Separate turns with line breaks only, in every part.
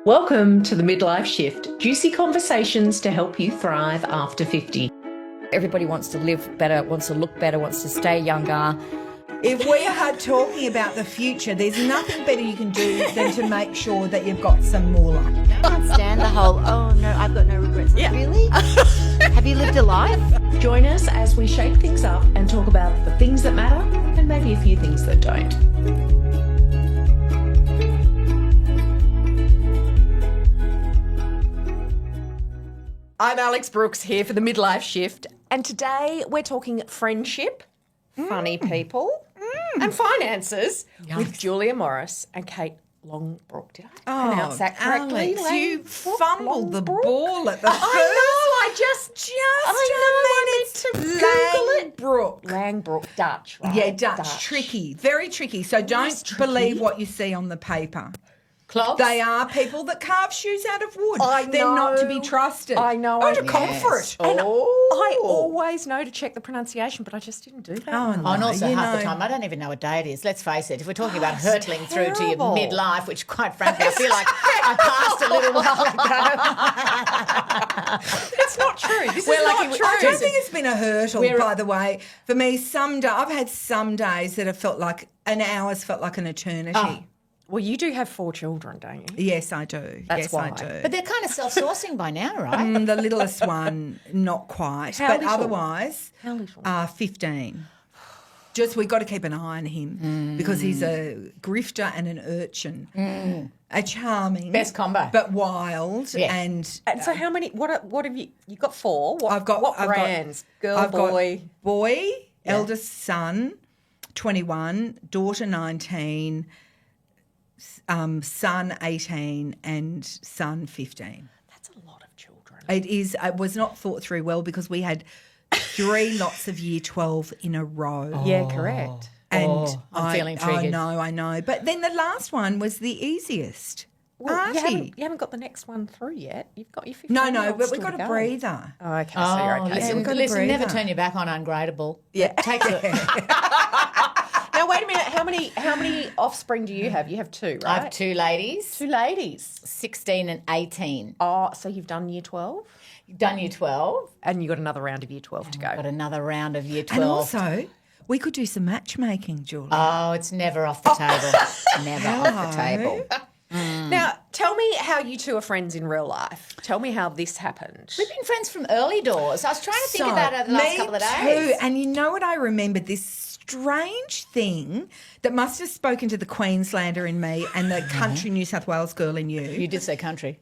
Welcome to the Midlife Shift, juicy conversations to help you thrive after 50.
Everybody wants to live better, wants to look better, wants to stay younger.
If we are talking about the future, there's nothing better you can do than to make sure that you've got some moolah.
I can't stand the whole, oh no, I've got no regrets.
Yeah.
Really? Have you lived a life?
Join us as we shake things up and talk about the things that matter and maybe a few things that don't. I'm Alex Brooks here for the Midlife Shift, and today we're talking friendship, funny people, and finances with Julia Morris and Kate Langbroek. Did I pronounce that correctly?
Alex, you fumbled the ball at the first.
I meant to Google it.
Langbroek.
Langbroek, Dutch, right?
Yeah, Dutch. Tricky, very tricky. So don't believe what you see on the paper.
Clogs?
They are people that carve shoes out of wood.
I
They're
know.
not to be trusted.
I know.
Oh, to
Yes.
comfort.
And I always know to check the pronunciation, but I just didn't do that.
Oh, no,
and also
you
half the
know.
time, I don't even know what day it is. Let's face it, if we're talking about hurtling through to your
terrible.
midlife, which quite frankly I feel like I passed a little while ago.
It's not true. This
We're
is
lucky
not
we-
true.
I don't think it's been a hurdle,
We're-
by the way. For me, I've had some days that have felt like an hour's felt like an eternity.
Well, you do have 4 children, don't you?
Yes, I do.
That's
yes,
why.
I do.
But they're kind of self-sourcing by now, right?
The littlest one, not quite.
How
but
little?
otherwise,
How little?
15. Just we've got to keep an eye on him because he's a grifter and an urchin. A charming.
Best combo.
But wild.
Yeah.
And
And so how many, what have you got 4? What
I've
brands? Girl,
I've
boy?
got boy, eldest son, 21, daughter 19, son 18 and son 15.
That's a lot of children.
It is. It was not thought through well because we had 3 lots of year 12 in a row.
Yeah, correct.
And
I'm feeling triggered.
I know. But then the last one was the easiest.
Well,
Artie.
you haven't got the next one through yet. You've got your 15.
No, but we've got a breather.
Oh, okay, so you're okay.
listen,
we've got a
listen, never
breather.
turn your back on ungradable.
Yeah.
Take it.
Now, wait a minute. How many offspring do you have? You have 2, right?
I have 2 ladies,
2 ladies.
16 and 18.
Oh, so you've done year 12?
Done year 12.
And you've got another round of year 12 to go.
Got another round of year 12.
And also, we could do some matchmaking, Julie.
Oh, it's never off the table. Never off the table.
Now, tell me how you 2 are friends in real life. Tell me how this happened.
We've been friends from early doors. I was trying to think about it over the last couple of days.
Too. And you know what I remembered? This strange thing that must have spoken to the Queenslander in me and the country New South Wales girl in you.
You did say country.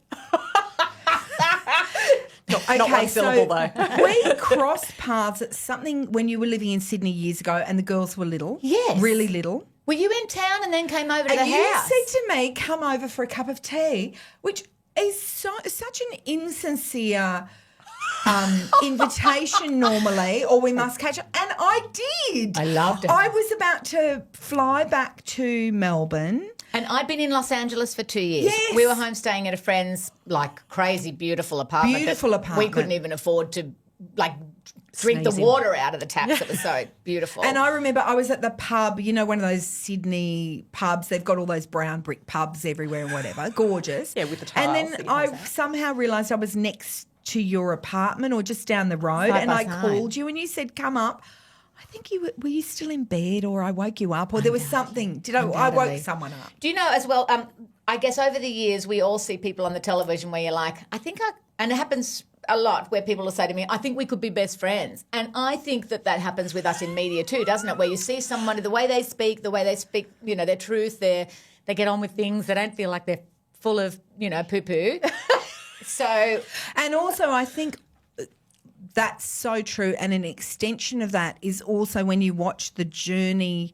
Not one syllable, though.
We crossed paths at something when you were living in Sydney years ago and the girls were little.
Yes.
Really little.
Were you in town and then came over to
And
the
you
house?
said to me, come over for a cup of tea, which is such an insincere invitation normally, or we must catch up. And I did.
I loved it.
I was about to fly back to Melbourne.
And I'd been in Los Angeles for 2 years.
Yes.
We were home staying at a friend's, crazy, beautiful apartment.
Beautiful
that
apartment.
We couldn't even afford to, drink
Sneeze
the
in.
water out of the taps. It was so beautiful.
And I remember I was at the pub, one of those Sydney pubs. They've got all those brown brick pubs everywhere and whatever. Gorgeous.
Yeah, with the
And
tiles that
then
you
I
pass out.
somehow realised I was next to your apartment or just down the road.
Side
and
by
I
side.
called you and you said, come up. I think were you still in bed or I woke you up or there was something. I woke
Undoubtedly.
someone up.
Do you know as well, I guess over the years we all see people on the television where you're like, and it happens a lot where people will say to me, I think we could be best friends. And I think that happens with us in media too, doesn't it? Where you see someone, the way they speak, their truth, they get on with things, they don't feel like they're full of, poo-poo. So,
And also I think that's so true. And an extension of that is also when you watch the journey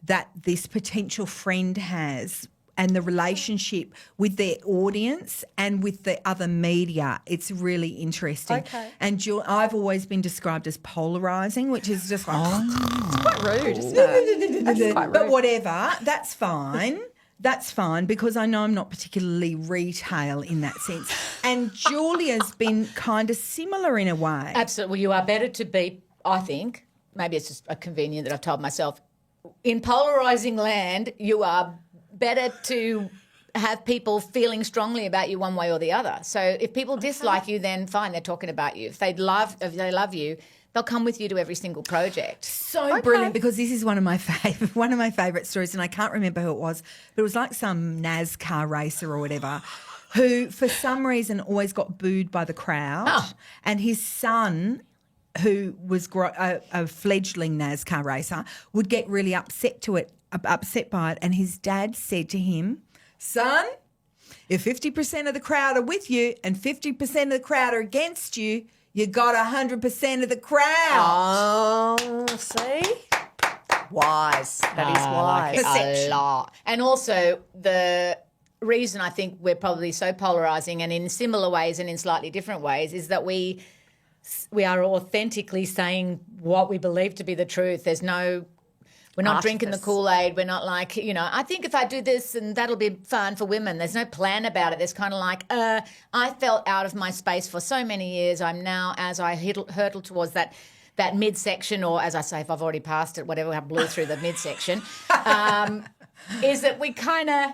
that this potential friend has and the relationship with their audience and with the other media. It's really interesting.
Okay.
And I've always been described as polarizing, which is just like,
Quite rude, isn't it? That's quite
but
rude.
whatever, that's fine. That's fine because I know I'm not particularly retail in that sense. And Julia's been kind of similar in a way.
absolutely, well, you are better to be, I think, maybe it's just a convenient that I've told myself, in polarising land, you are better to have people feeling strongly about you one way or the other. So if people dislike you, then fine, they're talking about you. If they love you, they'll come with you to every single project.
So brilliant, because this is one of my favourite stories, and I can't remember who it was, but it was like some NASCAR racer or whatever, who for some reason always got booed by the crowd, and his son, who was a fledgling NASCAR racer, would get really upset by it, and his dad said to him, "Son, if 50% of the crowd are with you and 50% of the crowd are against you, you got 100% of the crowd."
Oh, see? Wise. That is
I
wise.
like it a lot. And also the reason I think we're probably so polarising, and in similar ways and in slightly different ways, is that we are authentically saying what we believe to be the truth. We're not drinking the Kool-Aid. We're not like, I think if I do this and that'll be fun for women. There's no plan about it. There's kind of like, I felt out of my space for so many years. I'm now, as I hurtle towards that midsection, or as I say, if I've already passed it, whatever, I blew through the midsection, is that we kind of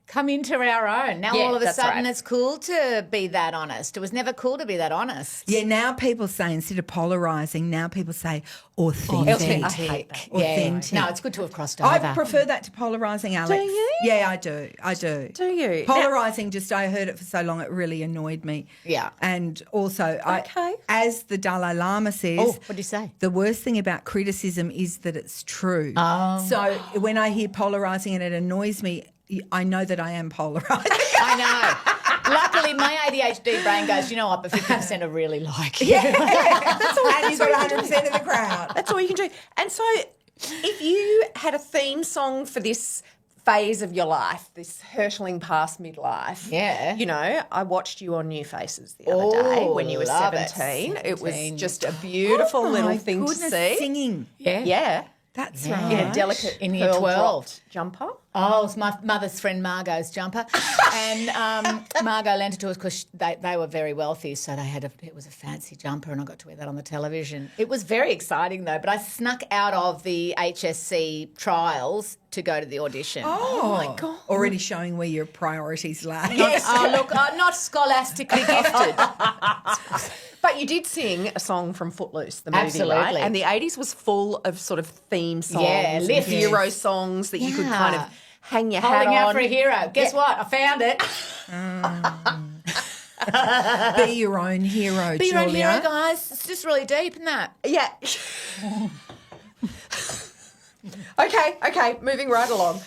come into our own. Now all of a sudden it's cool to be that honest. It was never cool to be that honest.
Yeah, now people say, instead of polarising, now people say authentic.
I hate that.
Authentic.
No, it's good to have crossed over.
I prefer that to polarising, Alex.
Do you?
Yeah, I do.
Do you?
Polarising, I heard it for so long, it really annoyed me.
Yeah.
And also,
Okay.
as the Dalai Lama says,
what did he say?
The worst thing about criticism is that it's true.
Oh.
So when I hear polarising and it annoys me, I know that I am polarised.
I know. Luckily, my ADHD brain goes, you know what, but 50% are really like you.
That's all. And you've got 100% of the crowd.
That's all you can do. And so if you had a theme song for this phase of your life, this hurtling past midlife.
Yeah.
I watched you on New Faces the other day when you were 17. It was just a beautiful little thing to see.
Singing.
Yeah.
That's
In
right.
a delicate
In year
pearl
12.
dropped jumper.
Oh, it's my mother's friend Margot's jumper. And Margot lent it to us because they were very wealthy, so it was a fancy jumper, and I got to wear that on the television. It was very exciting, though, but I snuck out of the HSC trials to go to the audition.
Oh,
my God.
Already showing where your priorities lie.
Yes. Look, I'm not scholastically gifted.
But you did sing a song from Footloose, the movie,
Absolutely.
right? And the 80s was full of sort of theme songs,
Yeah,
and
lift.
hero songs that you could kind of hang your hat
Holding
on.
out for a hero. Guess what? I found it.
Be your own hero,
Be
Julia.
your own hero, guys. It's just really deep, isn't that?
Yeah. Okay, moving right along.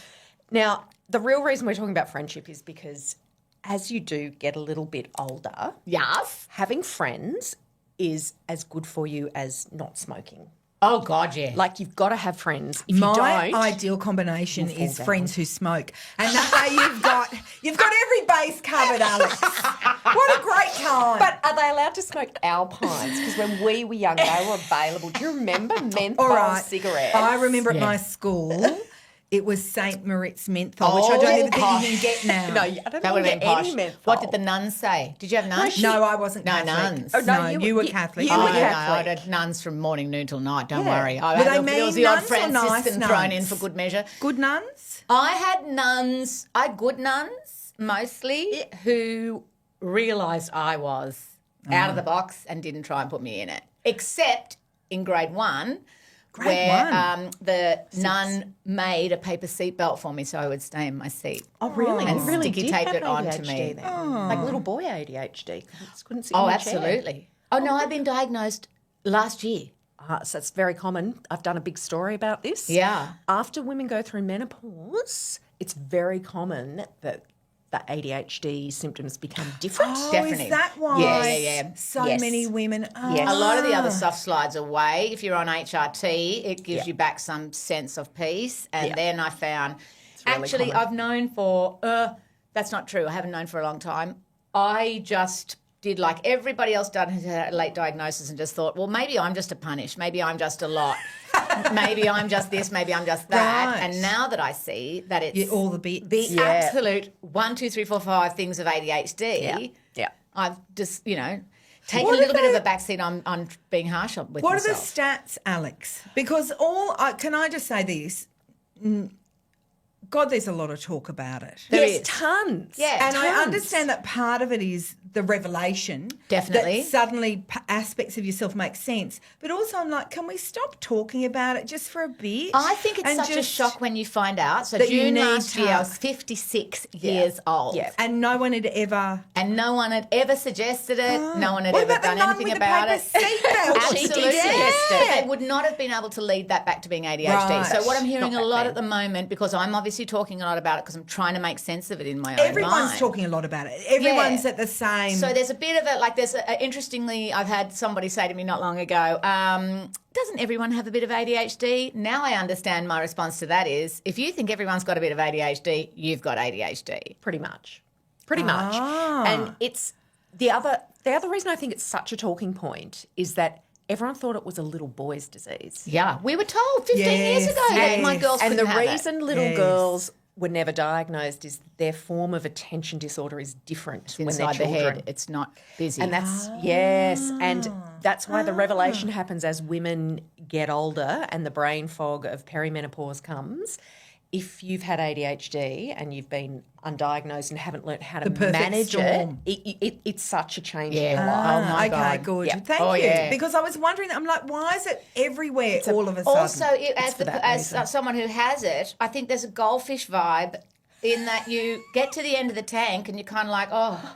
Now, the real reason we're talking about friendship is because as you do get a little bit older,
Yes.
having friends is as good for you as not smoking.
Oh, God, yeah.
Like, you've got to have friends. If
My
you don't,
ideal combination
you'll fall
is
down.
friends who smoke, and that way you've got every base covered, Alex. What a great time!
But are they allowed to smoke Alpines? Because when we were young, they were available. Do you remember menthol
all right,
cigarettes?
I remember at my school, it was St. Moritz menthol, which I don't even think you can get now.
No, I don't
That
think
would
you
have
get
been
any
posh.
menthol.
What did the nuns say? Did you have nuns?
No, I wasn't
No,
Catholic.
nuns.
Oh, no,
no,
you-
you were
you-
Catholic.
you were
I
Catholic.
had nuns from morning, noon till night. Don't
Yeah.
worry.
Were they
There was the
mean
odd
nuns or
Franciscan
nice
thrown in
nuns?
for good measure.
Good nuns?
I had nuns, good nuns mostly, who realised I was out of the box and didn't try and put me in it. Except in grade 1, where the nun made a paper seatbelt for me so I would stay in my seat.
Oh, really?
And
You really
sticky
did
taped
have
it onto
ADHD
me.
then. Like little boy ADHD. Couldn't sit
Oh,
in the chair.
absolutely. Oh, no, I've been diagnosed last year.
So it's very common. I've done a big story about this.
Yeah.
After women go through menopause, it's very common that the ADHD symptoms become different.
Oh,
Definitely.
is that why
Yeah.
so
Yes.
many women are?
Yes.
A lot of the other stuff slides away. If you're on HRT, it gives
Yeah.
you back some sense of peace. And
Yeah.
then I found,
really
actually,
common.
I've known for, that's not true. I haven't known for a long time. I just did like everybody else done, who had a late diagnosis, and just thought, well, maybe I'm just a punish. Maybe I'm just a lot. Maybe I'm just this. Maybe I'm just that.
Right.
And now that I see that it's
Yeah, all the bits.
the
Yeah.
absolute 1, 2, 3, 4, 5 things of ADHD,
Yeah.
I've just, taken
What
a little
are
bit of
the-
a backseat on being harsh with
What
myself.
are the stats, Alex? Because can I just say this? God, there's a lot of talk about it.
There
yes,
is.
tons.
Yeah.
And I
tons.
understand that part of it is the revelation.
Definitely.
That suddenly aspects of yourself make sense. But also I'm like, can we stop talking about it just for a bit?
I think it's
And
such a
just-
shock when you find out. So
that you
June
need
last year, I
to-
was 56 years old.
Yeah.
And no one had ever...
And no one had ever suggested it. No one had
What
ever
about the
done
nun
anything
with
about
the
it.
paper seatbelt? She
Absolutely.
did it.
They would not have been able to lead that back to being ADHD.
Right.
So what I'm hearing
Not
a
back
lot
then.
at the moment, because I'm obviously talking a lot about it because I'm trying to make sense of it in my own mind.
Everyone's talking a lot about it. Everyone's at the same...
So there's a bit of it, like interestingly, I've had somebody say to me not long ago, doesn't everyone have a bit of ADHD? Now I understand my response to that is, if you think everyone's got a bit of ADHD, you've got ADHD.
Pretty much. Pretty much.
Ah.
And it's the other reason I think it's such a talking point is that everyone thought it was a little boy's disease.
Yeah, we were told 15 years
Yes,
ago that my
yes.
girls
And the
couldn't have it.
reason little
Yes.
girls were never diagnosed is their form of attention disorder is different when they're
Inside the
children.
head, it's not busy.
And that's yes, and that's why the revelation happens as women get older and the brain fog of perimenopause comes. If you've had ADHD and you've been undiagnosed and haven't learnt how to
perfect
manage
storm.
it's such a change in
Yeah.
your life.
Oh, my
okay,
God.
good.
Yeah.
Thank
Oh,
you.
yeah.
Because I was wondering, I'm like, why is it everywhere all of a sudden?
Also,
for that
as
reason.
someone who has it, I think there's a goldfish vibe in that you get to the end of the tank and you're kind of like, oh,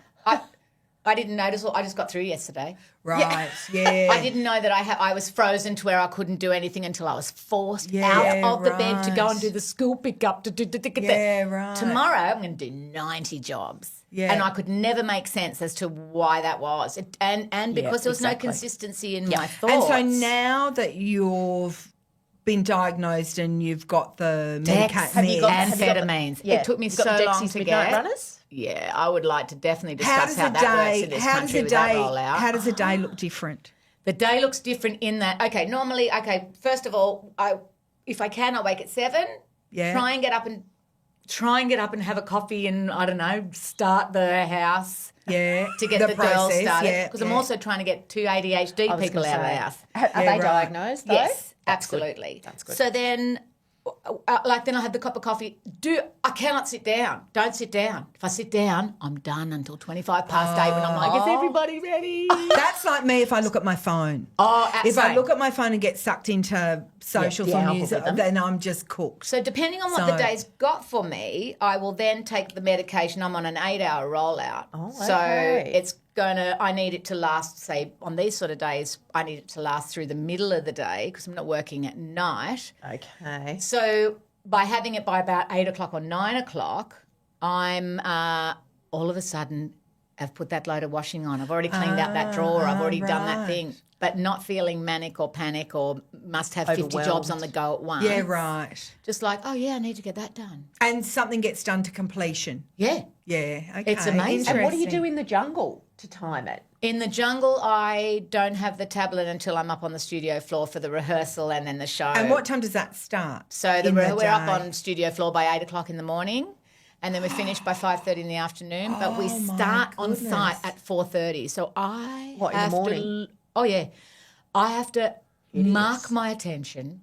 I didn't notice. I just got through yesterday.
Right, yeah.
I didn't know that I was frozen to where I couldn't do anything until I was forced
Yeah,
out of the bed to go and
right.
do the school pickup.
Yeah, right.
Tomorrow I'm going to do 90 jobs.
Yeah.
And I could never make sense as to why that was. And because there was
exactly.
no consistency in my thoughts.
And so now that you've been diagnosed and you've got the
Have you got-
amphetamines.
Yeah.
It took me
You've
so
got
long
Dexy's
to
Midnight
get.
Runners?
Yeah, I would like to definitely
how
discuss
does
how
a
that works
day?
in this
How does
country
a
with that
day?
rollout.
How does a day look different?
The day looks different in that, normally, first of all, if I can, I wake at 7.
Yeah.
Try and get up and have a coffee and, I don't know, start the house.
Yeah,
To get the girls
process,
started.
yeah,
Because I'm
yeah.
also trying to get 2 ADHD
I was
people
gonna
out of the
say,
house.
Are
Yeah,
they
right.
diagnosed though?
Yes,
That's good.
absolutely.
That's good.
So then, then I had the cup of coffee. I cannot sit down. Don't sit down. If I sit down, I'm done until 25 past 8 when I'm like, is everybody ready?
That's like me if I look at my phone.
Oh,
If I
same.
look at my phone and get sucked into social
the
news,
algorithm.
then I'm just cooked.
So depending on what the day's got for me, I will then take the medication. I'm on an 8-hour rollout. So
okay.
it's I need it to last, say, on these sort of days, I need it to last through the middle of the day because I'm not working at night.
Okay.
So by having it by about 8 o'clock or 9 o'clock, I'm all of a sudden I've put that load of washing on. I've already cleaned out that drawer. I've already done that thing. But not feeling manic or panic or must have 50 jobs on the go at once.
Yeah, right.
Just like, oh, yeah, I need to get that done.
And something gets done to completion.
Yeah.
Yeah, okay.
It's amazing.
And what do you do
Interesting.
in the jungle to time it?
In the jungle, I don't have the tablet until I'm up on the studio floor for the rehearsal and then the show.
And what time does that start?
So
in
we're
the
up
day?
on studio floor by 8 o'clock in the morning, and then we finish by 5:30 in the afternoon. But we
Oh, my
start on
goodness.
site at 4:30. So I
What, in the
have
morning?
I have to mark my attention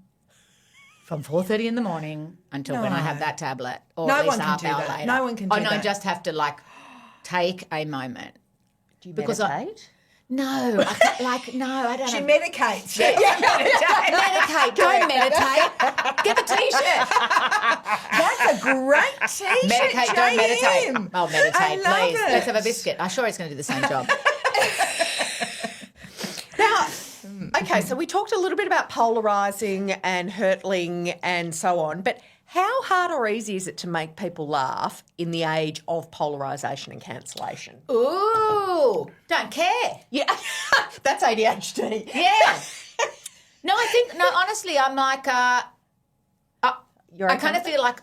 from 4:30 in the morning until when I have
No.
that tablet, or
No
at least
one
a
can
half
do
hour
that.
later.
No one can
Oh
do
no,
that.
just have to take a moment.
Do you
Because
meditate?
No, I don't.
She
have-
meditates.
Medicate, don't meditate. Get the t-shirt.
That's a great t-shirt.
Medicate, don't meditate.
JM.
Oh, meditate,
I love
please.
it.
Let's have a biscuit. I'm sure it's going to do the same job.
Now, okay, so we talked a little bit about polarizing and hurtling and so on, but how hard or easy is it to make people laugh in the age of polarization and cancellation?
Ooh, don't care.
Yeah, that's ADHD.
Yeah. No, honestly, I'm like,
You're
I
okay
kind of
with
feel like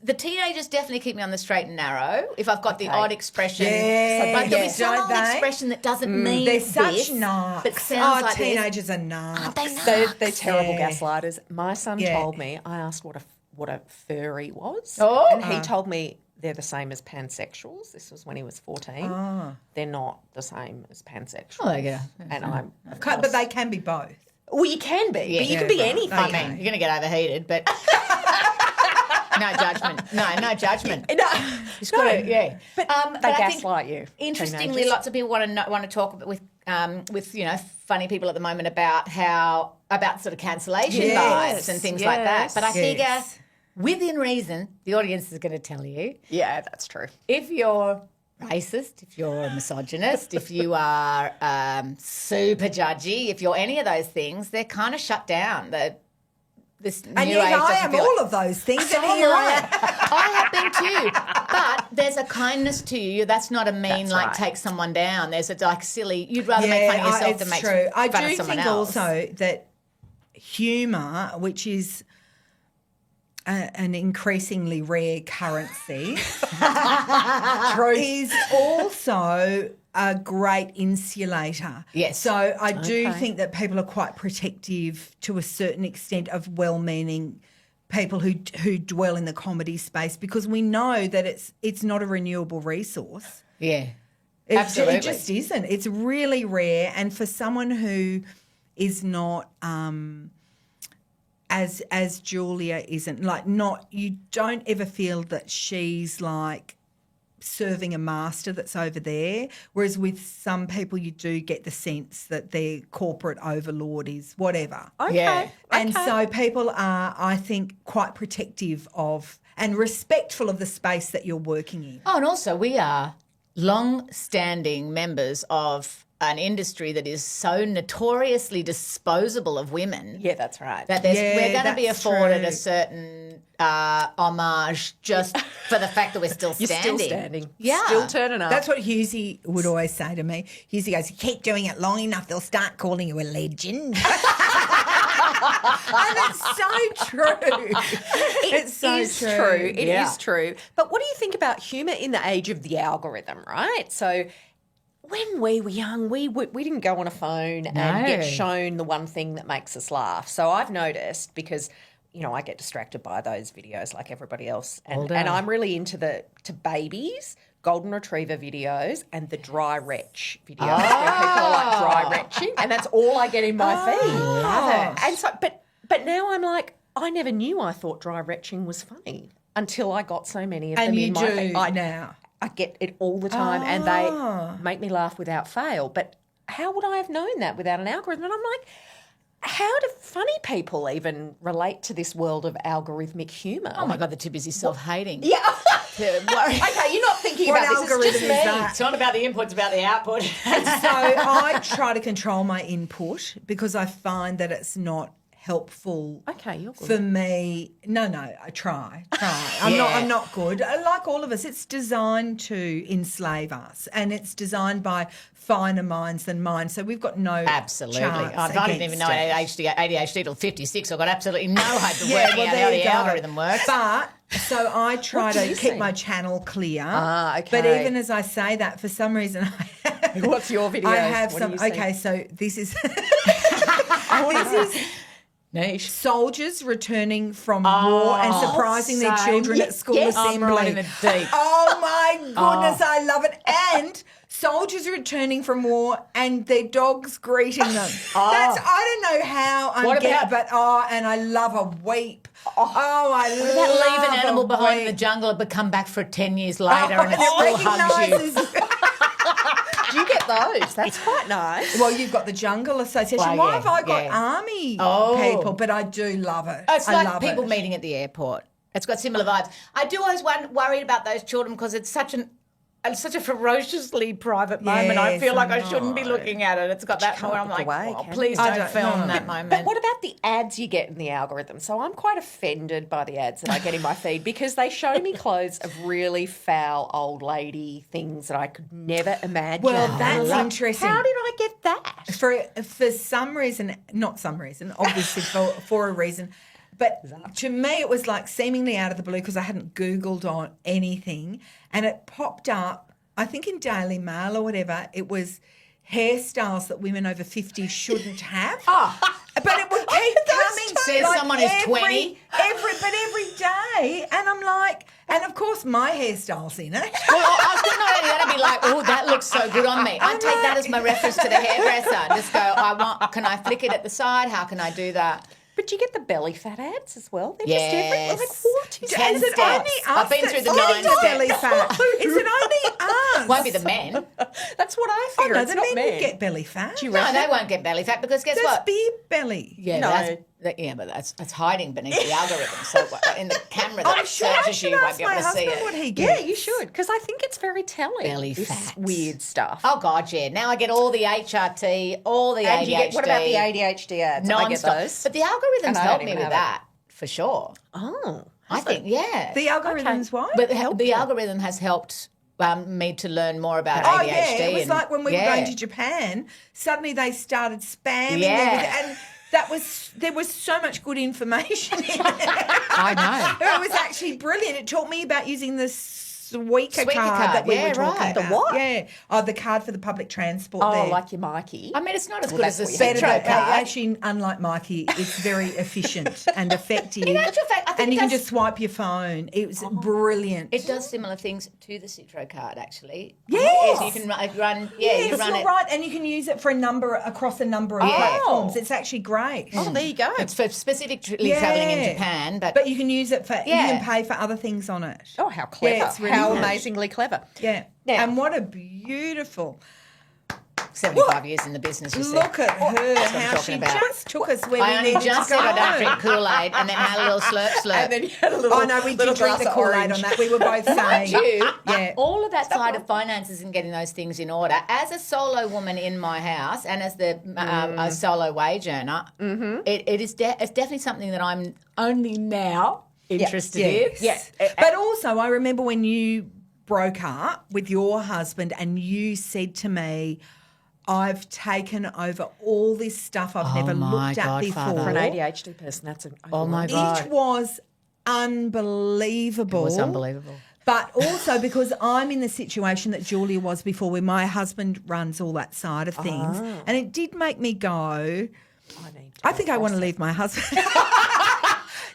the teenagers definitely keep me on the straight and narrow if I've got the odd expression.
Yeah,
like there'll be some
don't
odd
they?
expression that doesn't mean
They're such
this,
narcs.
but sounds like this.
teenagers are narcs.
Aren't they
They're
narcs?
terrible
Yeah.
gaslighters. My son
Yeah.
told me, I asked what a furry was,
Oh.
and he told me they're the same as pansexuals. This was when he was 14. They're not the same as pansexuals.
Oh, yeah.
And I'm, of
But
course-
they can be both.
well, you can be, but you
Yeah,
can be
right.
anything.
I mean, you're going to get overheated, but No judgment. No judgment.
No,
It's got to, yeah.
But
But
they
I think
gaslight you.
Interestingly,
teenagers.
lots of people want to talk with funny people at the moment about sort of cancellation
Yes,
vibes and things like that.
yes.
But I figure,
Yes.
within reason, the audience is going to tell you
Yeah, that's true.
if you're racist, if you're a misogynist, if you are super judgy, if you're any of those things, they're kind of shut down. This
And
new
yet
age
I
doesn't
am
feel
all of those things.
So
and
am
here I
I.
am.
I have been too. But there's a kindness to you. That's not a mean,
That's
like,
right.
take someone down. There's a, like, silly, you'd rather make fun of yourself
it's
than make
true. I
fun
do
of someone
think
else.
also that humour, which is an increasingly rare currency, is also a great insulator.
Yes.
So I do
Okay.
think that people are quite protective to a certain extent of well-meaning people who dwell in the comedy space, because we know that it's not a renewable resource.
Yeah.
It
Absolutely.
just isn't. It's really rare. And for someone who is not as Julia isn't, like, not, you don't ever feel that she's like serving a master that's over there. Whereas with some people you do get the sense that their corporate overlord is whatever.
Okay.
Yeah.
And
okay.
so people are, I think, quite protective of and respectful of the space that you're working in.
Oh, and also we are long-standing members of an industry that is so notoriously disposable of women.
Yeah, that's right.
That
Yeah,
we're going to be
that's
afforded
true.
a certain homage just for the fact that we're still
You're
standing.
still standing.
Yeah.
Still turning up.
That's what Husey would always say to me. Husey goes, you keep doing it long enough, they'll start calling you a legend. And it's so true. It's so
is true. It is
Yeah.
true. But what do you think about humour in the age of the algorithm, right? So when we were young, we didn't go on a phone and get shown the one thing that makes us laugh. So I've noticed, because I get distracted by those videos like everybody else, and I'm really into to babies, golden retriever videos, and the dry retch videos where people are like dry retching, and that's all I get in my feed.
Love it.
And so, but now I'm like, I never knew. I thought dry retching was funny until I got so many of them
And
in
you
my
do
feed.
now.
I get it all the time, and they make me laugh without fail. But how would I have known that without an algorithm? And I'm like, how do funny people even relate to this world of algorithmic humour?
Oh, my God, they're too busy self-hating.
Yeah.
To worry.
Okay, you're not thinking
What
about this. It's
algorithm
just
is
me.
that?
It's not about the input, it's about the output.
So I try to control my input because I find that it's not helpful.
Okay, you're good.
For me, no, I try. I'm not good. Like all of us, it's designed to enslave us, and it's designed by finer minds than mine. So we've got no
Absolutely.
chance
I didn't even know
against it.
ADHD till 56. I've got absolutely no hope of
Yeah,
working
well,
out
there
how
you
the
go.
algorithm works.
But so I try
What do
to
you
keep
see?
my channel clear.
Okay.
But even as I say that, for some reason,
What's your videos?
I have
What
some.
do you see?
Okay, so this is
Niche.
soldiers returning from war and surprising their
same.
children at school
Yes,
I'm
assembly.
right in the deep.
Oh my goodness, I love it. And soldiers returning from war and their dogs greeting them. That's, I don't know how I'm
What
getting,
about-
but and I love a weep. I
What about
love
leave an animal
a
behind in the
weep.
jungle but come back for 10 years later and it
and it
still hugs you?
recognises.
Do you get those? That's quite nice.
Well, you've got the Jungle Association.
Well,
Why
yeah,
have I got
yeah.
army
Oh.
people? But I do love it.
It's
I
like
love
people
it.
meeting at the airport. It's got similar vibes. I do always worry about those children because it's such a ferociously private moment. I
Yes,
feel like
I
I shouldn't be
know.
looking at it. It's got that
can't
where I'm
look
like,
away,
oh,
can
please
you?
I
don't
don't-
film
no.
that moment.
But what about the ads you get in the algorithm? So I'm quite offended by the ads that I get in my feed because they show me clothes of really foul old lady things that I could never imagine.
Well, that's
Like,
interesting.
How did I get that?
For some reason, not some reason, obviously for a reason, but to me it was like seemingly out of the blue because I hadn't Googled on anything, and it popped up, I think in Daily Mail or whatever, it was hairstyles that women over 50 shouldn't have. But it would keep coming.
Says someone who's 20.
Every day. And I'm like, and of course my hairstyle's in it.
Well, I was thinking not only that, I'd be like, oh, that looks so good on me. I take that as my reference to the hairdresser. Just go, can I flick it at the side? How can I do that?
But but you get the belly fat ads as well. They're
Yes.
just different. We're like, what is
10
it?
steps.
only
I've
us
been through the
that's
9
got
steps.
belly fat? Is it only us?
Won't be the men.
That's what I
Oh,
figure.
no,
It's
the
not
men will get belly fat.
Do you
No,
reckon?
they won't get belly fat because guess
There's
what?
beer belly.
Yeah,
No.
but that's hiding beneath the algorithm. So in the camera that
I'm sure I
searches
should
you, won't
ask
be able
my
to see
husband what
it.
he
Yeah,
gets.
you should, because I think it's very telling.
Belly
this
fats.
weird stuff.
Oh God, yeah. Now I get all the HRT, all the
And
ADHD.
you get, what about the ADHD ads? I get
Non-stop.
those.
But the algorithms
And I
help
don't
me
even
with
have it.
that for sure.
Oh.
I think, yeah.
The algorithms what?
But the algorithm has helped me to learn more about
Oh
ADHD.
yeah, it was
and-
like when we were
yeah.
going to Japan. Suddenly they started spamming
Yeah.
everything, and there was so much good information in there.
I know.
It was actually brilliant. It taught me about using the Sweaker
Sweaker
card
card,
that we
yeah,
were talking
right.
about.
The what?
Yeah. Oh, the card for the public transport.
Oh,
there.
like your Mikey.
I mean, it's not as
Well,
good as
that's
a
what you
Better
Citro
than,
card.
actually, unlike Mikey, it's very efficient and effective.
In actual fact, I think
and
it
you can
does-
just swipe your phone. It was brilliant.
It does similar things to the Citro card, actually.
Yes.
You can run.
Yes,
you run
you're
it.
right, and you can use it for across a number of platforms. It's actually great.
Oh, there you go.
It's for specifically traveling in
Yeah.
Japan, but
But you can use it for, you
Yeah.
can pay for other things on it.
Oh, how clever.
Yeah, it's really
how
good.
amazingly clever.
Yeah.
Now-
And what a beautiful
75 years in the business, you see.
look at her,
That's what I'm
how
talking
she
about.
just took us where
I
we
only
needed
just
to
said
go.
I don't drink Kool-Aid and then had a little slurp.
And then you had a little.
Oh no, we
little
did drink
glass
the
of
Kool-Aid
orange.
on that. We were both saying.
you,
Yeah.
all of that side of finances and getting those things in order. As a solo woman in my house and as the a solo wage earner, it's definitely something that I'm only now interested in.
Yes. But also, I remember when you broke up with your husband and you said to me, I've taken over all this stuff I've never
my
looked at
Godfather.
before.
For an ADHD person, that's
Oh my God.
It was unbelievable.
It was unbelievable.
But also because I'm in the situation that Julia was before, where my husband runs all that side of things. And it did make me go, I think I want to leave my husband.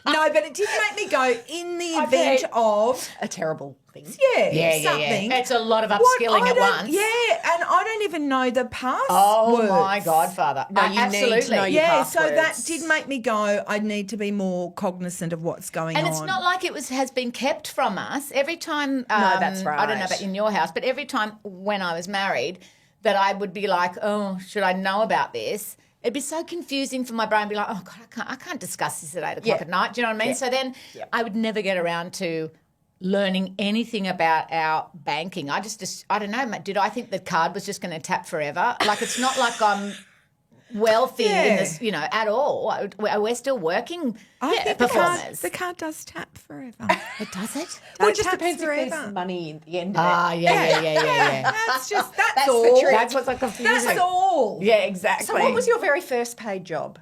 No, but it did make me go in the event of
a terrible thing.
something.
It's a lot of
What
upskilling
I
at
don't-
once.
Yeah, and I don't even know the passwords.
Oh my Godfather.
No, you need to
absolutely.
know your
Yeah, so that
passwords.
did make me go, I need to be more cognizant of what's going on.
And it's not like it has been kept from us. Every time,
that's right.
I don't know about in your house, but every time when I was married, that I would be like, oh, should I know about this? It'd be so confusing for my brain. Be like, oh God, I can't discuss this at 8 o'clock at night. Do you know what I mean? So then I would never get around to learning anything about our banking. I don't know. Did I think the card was just going to tap forever? Like it's not like I'm wealthy in this, at all. We're still working
I think
performers.
the card does tap forever.
It does it?
Well,
It
it just
taps
depends if
forever.
there's money at the end of
Ah,
it.
yeah.
That's
That's
all.
the trick.
That's what's so confusing.
That's all.
Yeah, exactly.
So what was your very first paid job?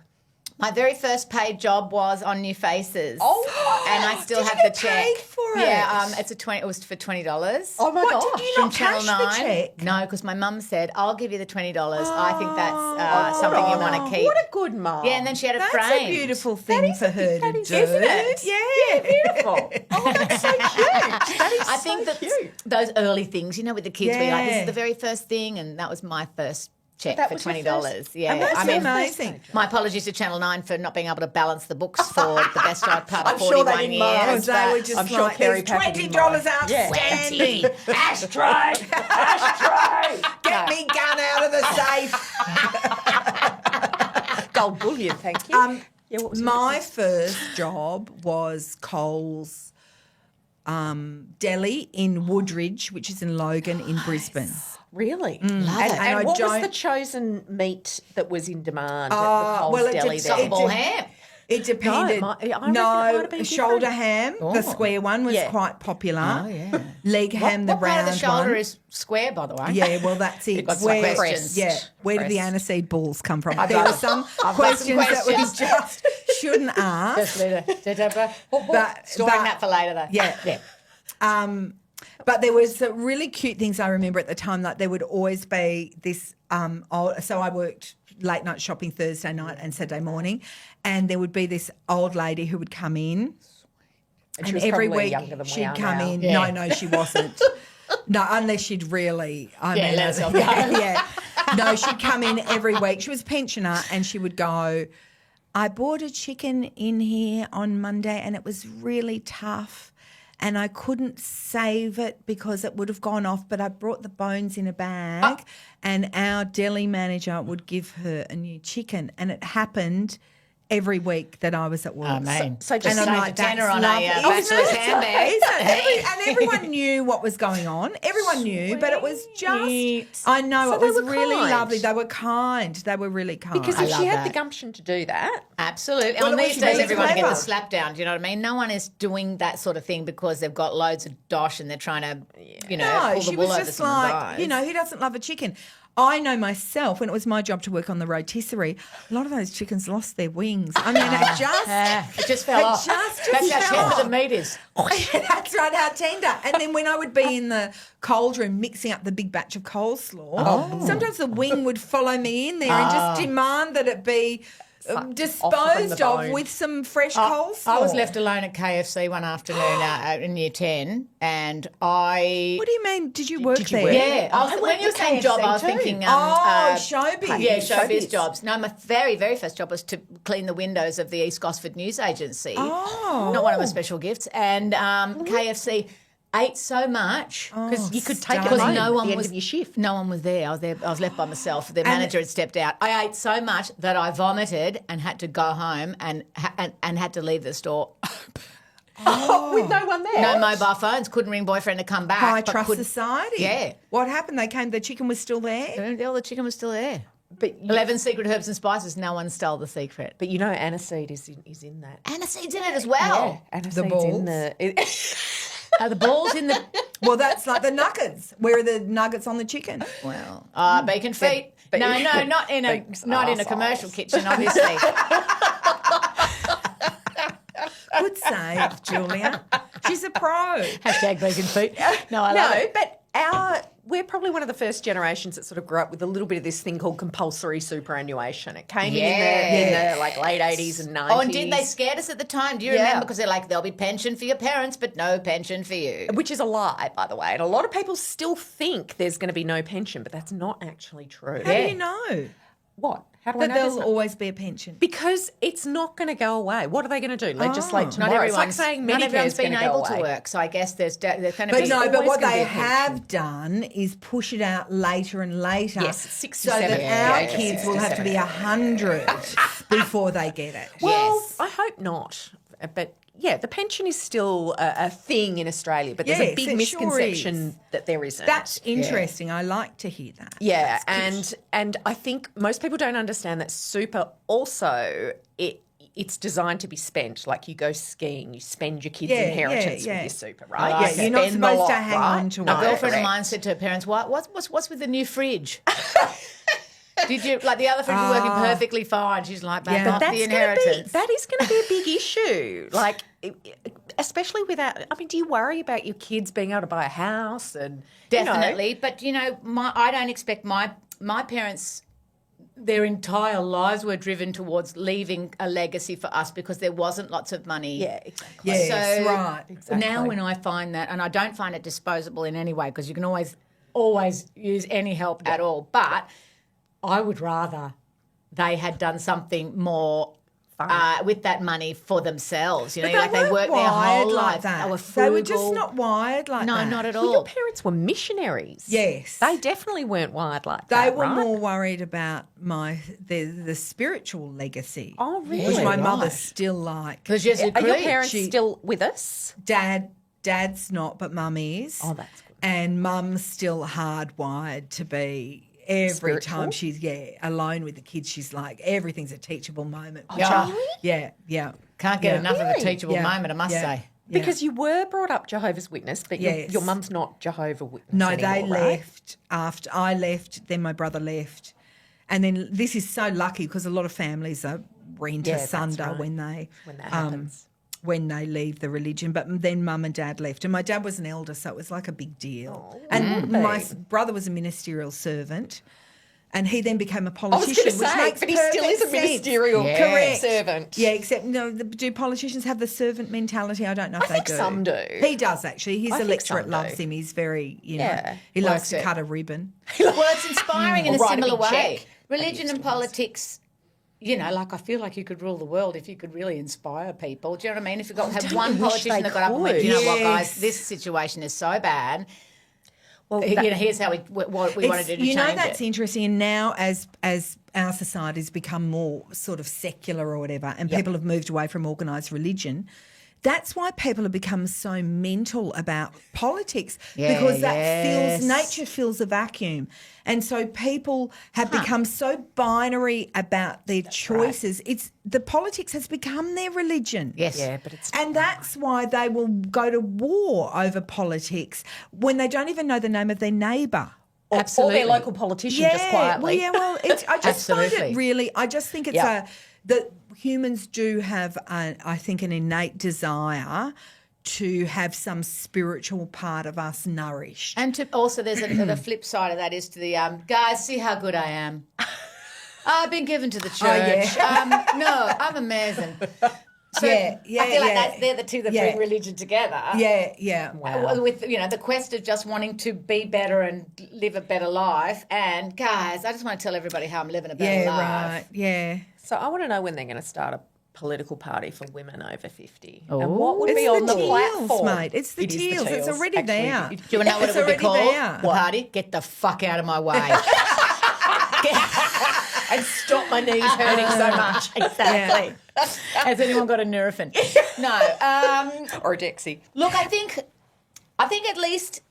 My very first paid job was on New Faces.
Oh,
and I still
Did you
have
get
the check.
paid for it?
Yeah, it was for $20.
Oh my
What,
gosh.
did you
From
not cash
Channel
the
9.
check?
No, because my mum said, I'll give you the $20. I think that's
Oh,
something you
good
want
on
to keep.
What a good mum.
Yeah, and then she had it
That's
framed.
a beautiful thing for her to do.
isn't it?
Yeah.
Beautiful. Oh, that's so cute. That is
I think
so
that
cute.
those early things, with the kids, we're like, this
Yeah.
is the very first thing, and that was my first check
That
for
was your
$20.
first-
Yeah,
And what was
I
your
mean,
first
amazing.
paid job?
my apologies to Channel 9 for not being able to balance the books for the best part of
I'm
41
sure they didn't mind.
years.
They were just
I'm sure
like,
Kerry
there's
Packer didn't
$20
mind. Yeah.
outstanding.
Ashtray!
Get me gun out of the safe.
Gold bullion, thank you. Yeah, what was your
My first job was Coles Deli in Woodridge, which is in Logan in Brisbane.
Really?
Love
And,
it.
and
And I
what was
don't-
the chosen meat that was in demand at the Coles
well, it
Deli
just-
there?
Suckable ham.
It depended.
I reckon it might have been
shoulder
different.
ham, the square one, was
Yeah.
quite popular.
Oh, yeah.
Leg ham, the
What
round
part of the shoulder
one.
is square, by the way?
Yeah, well, that's it.
got some
Where,
questions.
yeah, where did the
Pressed.
aniseed balls come from?
I've
There
got-
were some
I've got some
questions that we
questions.
just shouldn't ask.
Storing that for later, though.
Yeah. But there was some really cute things I remember at the time. Like there would always be this. So I worked late night shopping Thursday night and Saturday morning, and there would be this old lady who would come in,
And she
and
was
every
probably
week
younger than we
she'd
are
come
now.
in.
Yeah.
No, she wasn't. No, unless she'd really.
let herself go.
yeah. No, she'd come in every week. She was a pensioner, and she would go. I bought a chicken in here on Monday and it was really tough and I couldn't save it because it would have gone off, but I brought the bones in a bag and our deli manager would give her a new chicken, and it happened every week that I was at work.
Oh, man.
So just
And I'm like, tenner on a bachelor's handbag.
And everyone knew what was going on. Everyone knew, but it was just, I know,
So
it
they
was
were
really
kind.
lovely. They were kind. They were really kind.
because if she
love
had
that.
the gumption to do that,
Absolutely.
Well,
And
it
these
was
days,
really
everyone gets
clever.
a slap down. Do you know what I mean? No one is doing that sort of thing because they've got loads of dosh and they're trying to, pull the
she
wool
was
over
just
someone's
like,
eyes.
who doesn't love a chicken? I know myself, when it was my job to work on the rotisserie, a lot of those chickens lost their wings. I mean,
It just fell off.
just
That's how
fell
tender
off.
the meat is.
That's right, how tender. And then when I would be in the cold room mixing up the big batch of coleslaw, sometimes the wing would follow me in there and just demand that it be disposed of with some fresh coleslaw.
I was left alone at KFC one afternoon in year 10 and I...
What do you mean? Did you work there?
work?
Yeah,
I
when
went
you were
to
saying job, I was
KFC too.
thinking...
showbiz.
Yeah, showbiz
Showbiz.
jobs. No, my very, very first job was to clean the windows of the East Gosford News Agency.
Oh.
Not one of my special gifts. And KFC ate so much
because you could take it
stunning.
home
no one
at the end
was
of your shift.
No one was there. I was there. I was left by myself. The manager had stepped out. I ate so much that I vomited and had to go home and had to leave the store.
With no one there.
No mobile phones. Couldn't ring boyfriend to come back.
High
but
Trust
couldn't-
Society.
Yeah.
What happened? They came, the chicken was still there?
All the chicken was still there.
But
11 secret herbs and spices. No one stole the secret.
But you know, aniseed is in that.
Aniseed's in it as well.
Aniseed's
balls?
in the.
Are the balls in the...
Well, that's like the nuggets. Where are the nuggets on the chicken?
Well, bacon feet.
But-
No, not in a
Thanks,
not in a
arseholes.
commercial kitchen, obviously.
Good save, Julia. She's a pro.
Hashtag bacon feet. No, I love
No,
it.
but we're probably one of the first generations that sort of grew up with a little bit of this thing called compulsory superannuation. It came in the like late 80s and 90s.
Oh, and did they scared us at the time? Do you
Yeah.
remember? Because they're like, there'll be pension for your parents, but no pension for you.
Which is a lie, by the way. And a lot of people still think there's going to be no pension, but that's not actually true.
How do you know
What? How do I
that
know
there'll
there's not?
always be a pension?
Because it's not going to go away. What are they going to do? Legislate tomorrow?
Not
It's like
everyone's,
saying
not
Medicare
everyone's
is going
been
to go
able to
away.
work, so I guess there's going to
But
be...
no, but
always
what
gonna
they
be a pension.
have done is push it out later and later.
Yes, 67,
so that
yeah,
our
yeah,
kids will have to be 100 before they get it.
Well,
Yes.
I hope not. But yeah, the pension is still a thing in Australia, but there's a
Yes,
big
it
misconception
sure is.
that there isn't.
That's interesting. I like to hear that.
yeah, and I think most people don't understand that super also it's designed to be spent. Like you go skiing, you spend your kids'
Yeah,
inherritance
yeah, yeah.
with your super, right?
like
Yeah,
You
you're not
spend a
supposed
lot,
to hang
right?
on to
No,
it.
A girlfriend of
correct.
mine said to her parents, what's with the new fridge? Did you, like the other fridge was working perfectly fine. She's like, back
Yeah.
off
That's
the
gonna
inheritance.
that is going to be a big issue. Like, especially without, I mean, do you worry about your kids being able to buy a house? And you know,
Definitely. But, I don't expect my parents, their entire lives were driven towards leaving a legacy for us because there wasn't lots of money.
yeah, exactly.
Yes,
So
right.
now when I find that, and I don't find it disposable in any way because you can always use any help at all, but I would rather they had done something more with that money for themselves. You know,
But
like they
weren't
worked their
wired
whole
like
life.
that.
They were
They
frugal.
were just not wired like
No,
that.
not at
Well, your
all.
parents were missionaries.
Yes.
They definitely weren't wired like
They
that,
were
right?
more worried about the spiritual legacy.
Oh, really?
Which my
Right.
mother's still like.
Because Jesuit
Are your
Creed.
parents
She-
still with us?
Dad's not, but Mum is.
Oh, that's good.
And Mum's still hardwired to be every
Spiritual?
time she's alone with the kids. She's like everything's a teachable moment.
Yeah.
Yeah.
Can't get
Yeah.
enough of a
Really?
teachable
Yeah.
moment, I must
Yeah.
say.
Yeah.
Because you were brought up Jehovah's Witness, but
Yes.
your mum's not Jehovah's Witness
No,
anymore,
they
right?
left after I left. Then my brother left, and then this is so lucky because a lot of families are rent
Yeah, that's
asunder
right.
when they
When that happens.
when they leave the religion. But then Mum and Dad left, and my dad was an elder, so it was like a big deal.
Oh,
and
really?
my brother was a ministerial servant. And he then became a
I was
politician,
going to
which
say,
makes
but he still is a
perfect sense.
ministerial
Correct.
servant.
Yeah, except do politicians have the servant mentality? I don't know if they
think
do.
some do.
He does actually. His
I think
electorate
some
loves
do.
him. He's very,
Yeah.
he loves
Works
to
it.
cut a ribbon.
Well, it's inspiring in
Or
a
write a
similar
big
way.
check.
Religion and politics like I feel like you could rule the world if you could really inspire people. Do you know what I mean? If you had one
wish
politician
they
that got up and went,
could.
you know what, guys,
Yes.
this situation is so bad.
Well,
Here's how what we want to do to change
that's
it.
interesting. And now, as our society's become more sort of secular or whatever, and people have moved away from organised religion, that's why people have become so mental about politics, because nature fills a vacuum, and so people have become so binary about their choices. Right. The politics has become their religion.
Yes,
and that's why they will go to war over politics when they don't even know the name of their neighbour.
Or their local politician just quietly.
I just find
Absolutely.
it really. I just think it's that humans do have, I think, an innate desire to have some spiritual part of us nourished.
And also there's the flip side of that is to the guys, see how good I am. I've been given to the church. No, I'm amazing. So I feel like they're the two that bring religion together.
Wow.
With the quest of just wanting to be better and live a better life. And guys, I just want to tell everybody how I'm living a better life.
Right. Yeah.
So I want to know when they're going to start a political party for women over 50. And what would be on the platform?
Mate. It's the teals. It's already there.
Do you know what it would be called? The party? Get the fuck out of my way.
And stop my knees hurting so much.
Exactly. Has anyone got a Nurofen? No.
Or a Dexy.
Look, I think at least,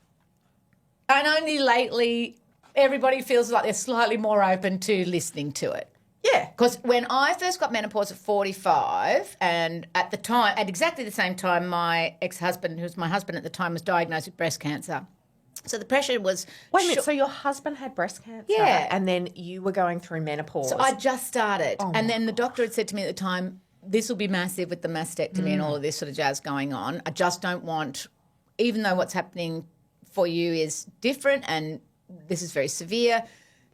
and only lately, everybody feels like they're slightly more open to listening to it.
Yeah.
Because when I first got menopause at 45, and at exactly the same time, my ex-husband, who's my husband at the time, was diagnosed with breast cancer. So the pressure was...
Wait a minute, so your husband had breast cancer?
Yeah.
And then you were going through menopause?
So I just started. And then the doctor had said to me at the time, this will be massive with the mastectomy and all of this sort of jazz going on. I just don't want, even though what's happening for you is different and this is very severe,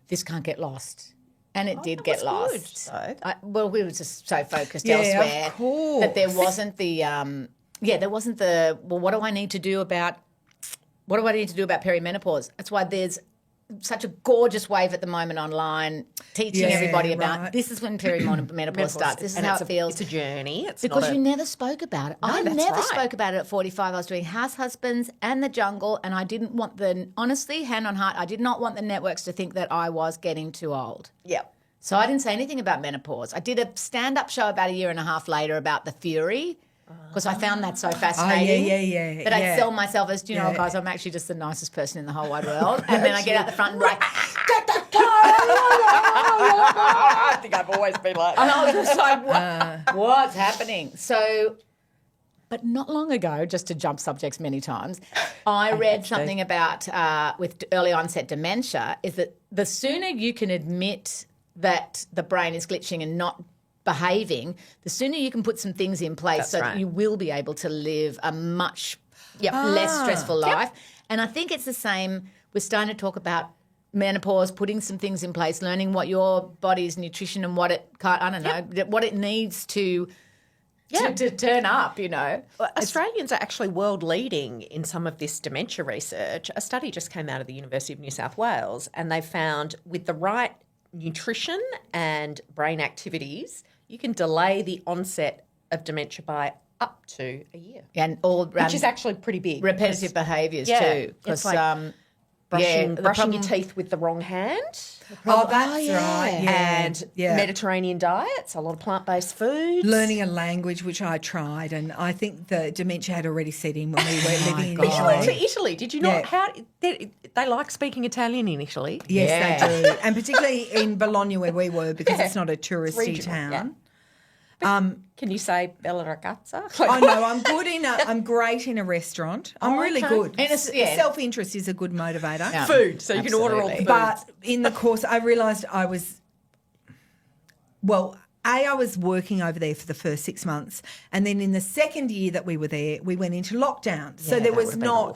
this can't get lost. And it did get lost.
Good,
we were just so focused elsewhere that there wasn't the, what do I need to do about perimenopause? That's why there's such a gorgeous wave at the moment online teaching everybody about this is when perimenopause starts. This is how it feels.
It's a journey.
Because you never spoke about it. I
that's
never
right.
spoke about it at 45. I was doing House Husbands and The Jungle, and I didn't want honestly, hand on heart, I did not want the networks to think that I was getting too old.
Yep.
So I didn't say anything about menopause. I did a stand-up show about a year and a half later about the Fury, because I found that so fascinating. That I'd sell myself as, guys, I'm actually just the nicest person in the whole wide world. And then I get out the front and like, get the
I think I've always been like
and I was just like, what's happening? So, but not long ago, just to jump subjects many times, I read something about with early onset dementia is that the sooner you can admit that the brain is glitching and not behaving, the sooner you can put some things in place that you will be able to live a much less stressful life. And I think it's the same. We're starting to talk about menopause, putting some things in place, learning what your body's nutrition and what it what it needs to turn up,
Australians are actually world leading in some of this dementia research. A study just came out of the University of New South Wales, and they found with the right nutrition and brain activities, you can delay the onset of dementia by up to a year.
And
which is actually pretty big.
Repetitive behaviours too.
It's like brushing your teeth with the wrong hand.
That's right. Yeah.
And Mediterranean diets, a lot of plant-based foods.
Learning a language, which I tried, and I think the dementia had already set in when we were living in
You went to
Italy.
Italy. Did you not? How they like speaking Italian in Italy?
Yes, they do. And particularly in Bologna where we were, because it's not a touristy town.
Can you say bella ragazza?
I know. I'm great in a restaurant. I'm really good.
And
self-interest is a good motivator.
Yeah. Food, so you can order all the food.
But in the course, I realised I was working over there for the first 6 months, and then in the second year that we were there, we went into lockdown. So there was no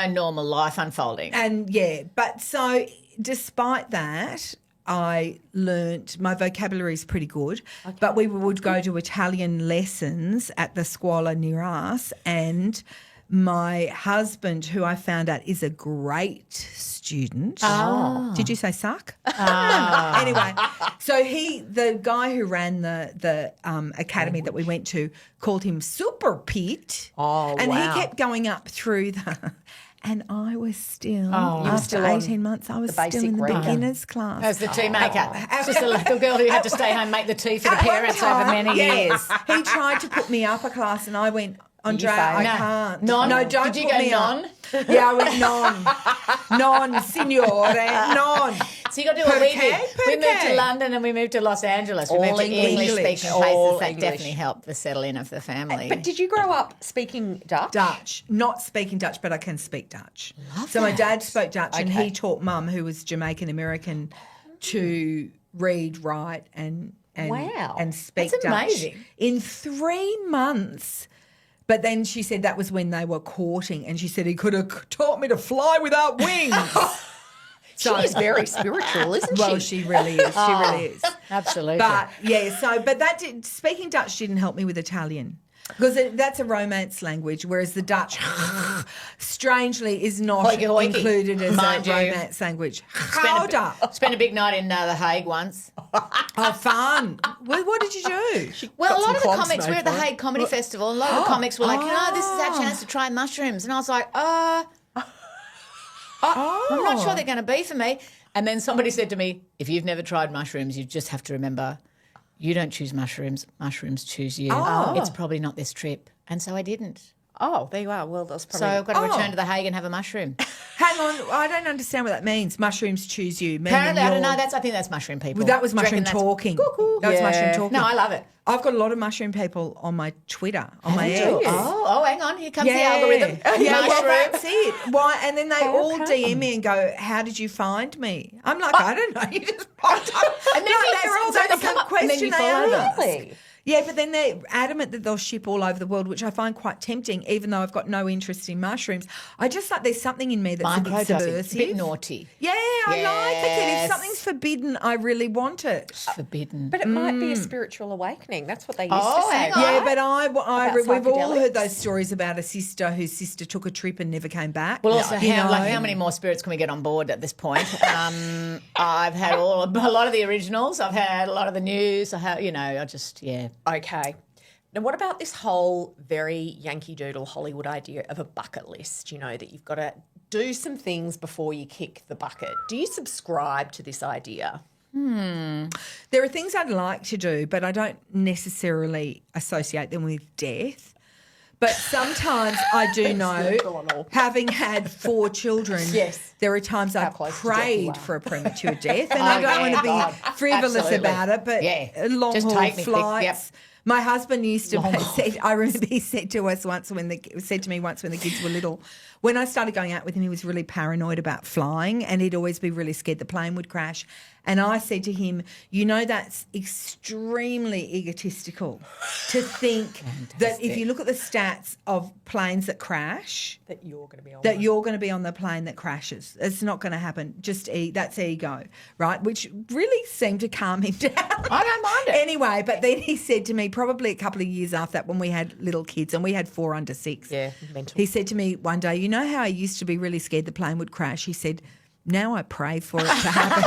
normal life unfolding.
And but so despite that, I learnt my vocabulary is pretty good, but we would go to Italian lessons at the scuola near us, and my husband, who I found out is a great student. Did you say suck? Anyway, so the guy who ran the academy that we went to called him Super Pete.
Oh,
and
wow.
he kept going up through the... And I was still,
were
after
still on
18 months, I was
the
still
basic
in the
reader.
beginner's class.
As the tea maker. Just the little girl who had to stay home and make the tea for the parents over many years.
He tried to put me upper class and I went, Andrea, I
failed.
can't.
Non?
No, don't
Did you
put
go
me
non?
up. Yeah, I went non, signore, non.
So you got to do what we did.
Perché?
We moved to
Perché?
London and we moved to Los Angeles. We
All
moved to
English.
English-speaking
All
places. That
English.
definitely helped the settle in of the family.
But did you grow up speaking Dutch?
Dutch, not speaking Dutch, but I can speak Dutch. So my dad spoke Dutch and
Okay.
he taught Mum, who was Jamaican American, to read, write and
Wow.
and speak
That's
Dutch.
amazing.
In 3 months. But then she said that was when they were courting and she said he could have taught me to fly without wings.
She is very spiritual, isn't
Well,
she?
she really is. She really is.
Absolutely.
But yeah, speaking Dutch didn't help me with Italian because that's a romance language, whereas the Dutch, strangely, is not
Hoiky, hoiky.
included as
Mind
a
you.
romance language.
Spent spent a big night in The Hague once.
Oh, fun! What did you do?
Well,
Got
a lot
some
of the
clogs
comics,
made
we're at the
for it.
Hague Comedy Festival, and a lot of the comics were like, this is our chance to try mushrooms. And I was like, I'm not sure they're going to be for me. And then somebody said to me, if you've never tried mushrooms, you just have to remember, you don't choose mushrooms, mushrooms choose you. It's probably not this trip. And so I didn't.
Oh, there you are. Well, that's
So
probably...
I've got to return to The Hague and have a mushroom.
Hang on, I don't understand what that means. Mushrooms choose you. meaning
Apparently, I don't know.
you're-
I think that's mushroom people.
Well, that was
Do you reckon
mushroom
that's-
talking.
Cuckoo.
That was
Yeah.
mushroom talking.
No, I love it.
I've got a lot of mushroom people on my Twitter, on my
do
ex.
you?
Oh, hang on. Here comes the algorithm.
Yeah, well,
Mushroom.
that's it. Why? And then they all
come?
DM me and go, "How did you find me?" I'm like, I don't know. You just popped up.
And then
No,
you-
they're all
so
that's
they come
the
up and then
question
you
they
follow them.
ask.
Really?
Yeah, but then they're adamant that they'll ship all over the world, which I find quite tempting, even though I've got no interest in mushrooms. I just like there's something in me that's a bit
Microdosing.
subversive.
Bit naughty.
Yeah, I like it. If
Yes.
something's forbidden, I really want it.
Forbidden.
But it might be a spiritual awakening. That's what they used
Oh,
to say.
hang on.
Yeah, but we've all
psychedelics?
heard those stories about a sister whose sister took a trip and never came back.
Well, also,
You know?
how many more spirits can we get on board at this point? I've had a lot of the originals. I've had a lot of the news.
Okay. Now, what about this whole very Yankee Doodle Hollywood idea of a bucket list? You know, that you've got to do some things before you kick the bucket. Do you subscribe to this idea?
There are things I'd like to do, but I don't necessarily associate them with death. But sometimes I do know, having had 4 children,
Yes.
there are times I've
close to death you
prayed
are.
for a premature death, and I don't want to be frivolous
Absolutely.
about it, but
Yeah.
long
Just
haul
take me quick.
flights.
Yep.
My husband used to say, I remember he said to us once when the kids were little, when I started going out with him, he was really paranoid about flying and he'd always be really scared the plane would crash. And I said to him, you know, that's extremely egotistical to think that if you look at the stats of planes that crash,
That you're going to be on
that you're going to be on the plane that crashes. It's not going to happen. Just that's ego, right? Which really seemed to calm him down.
I don't mind it.
Anyway, but then he said to me, probably a couple of years after that, when we had little kids, and we had 4 under 6.
Yeah, mental.
He said to me one day, you know how I used to be really scared the plane would crash? He said, now I pray for it to happen.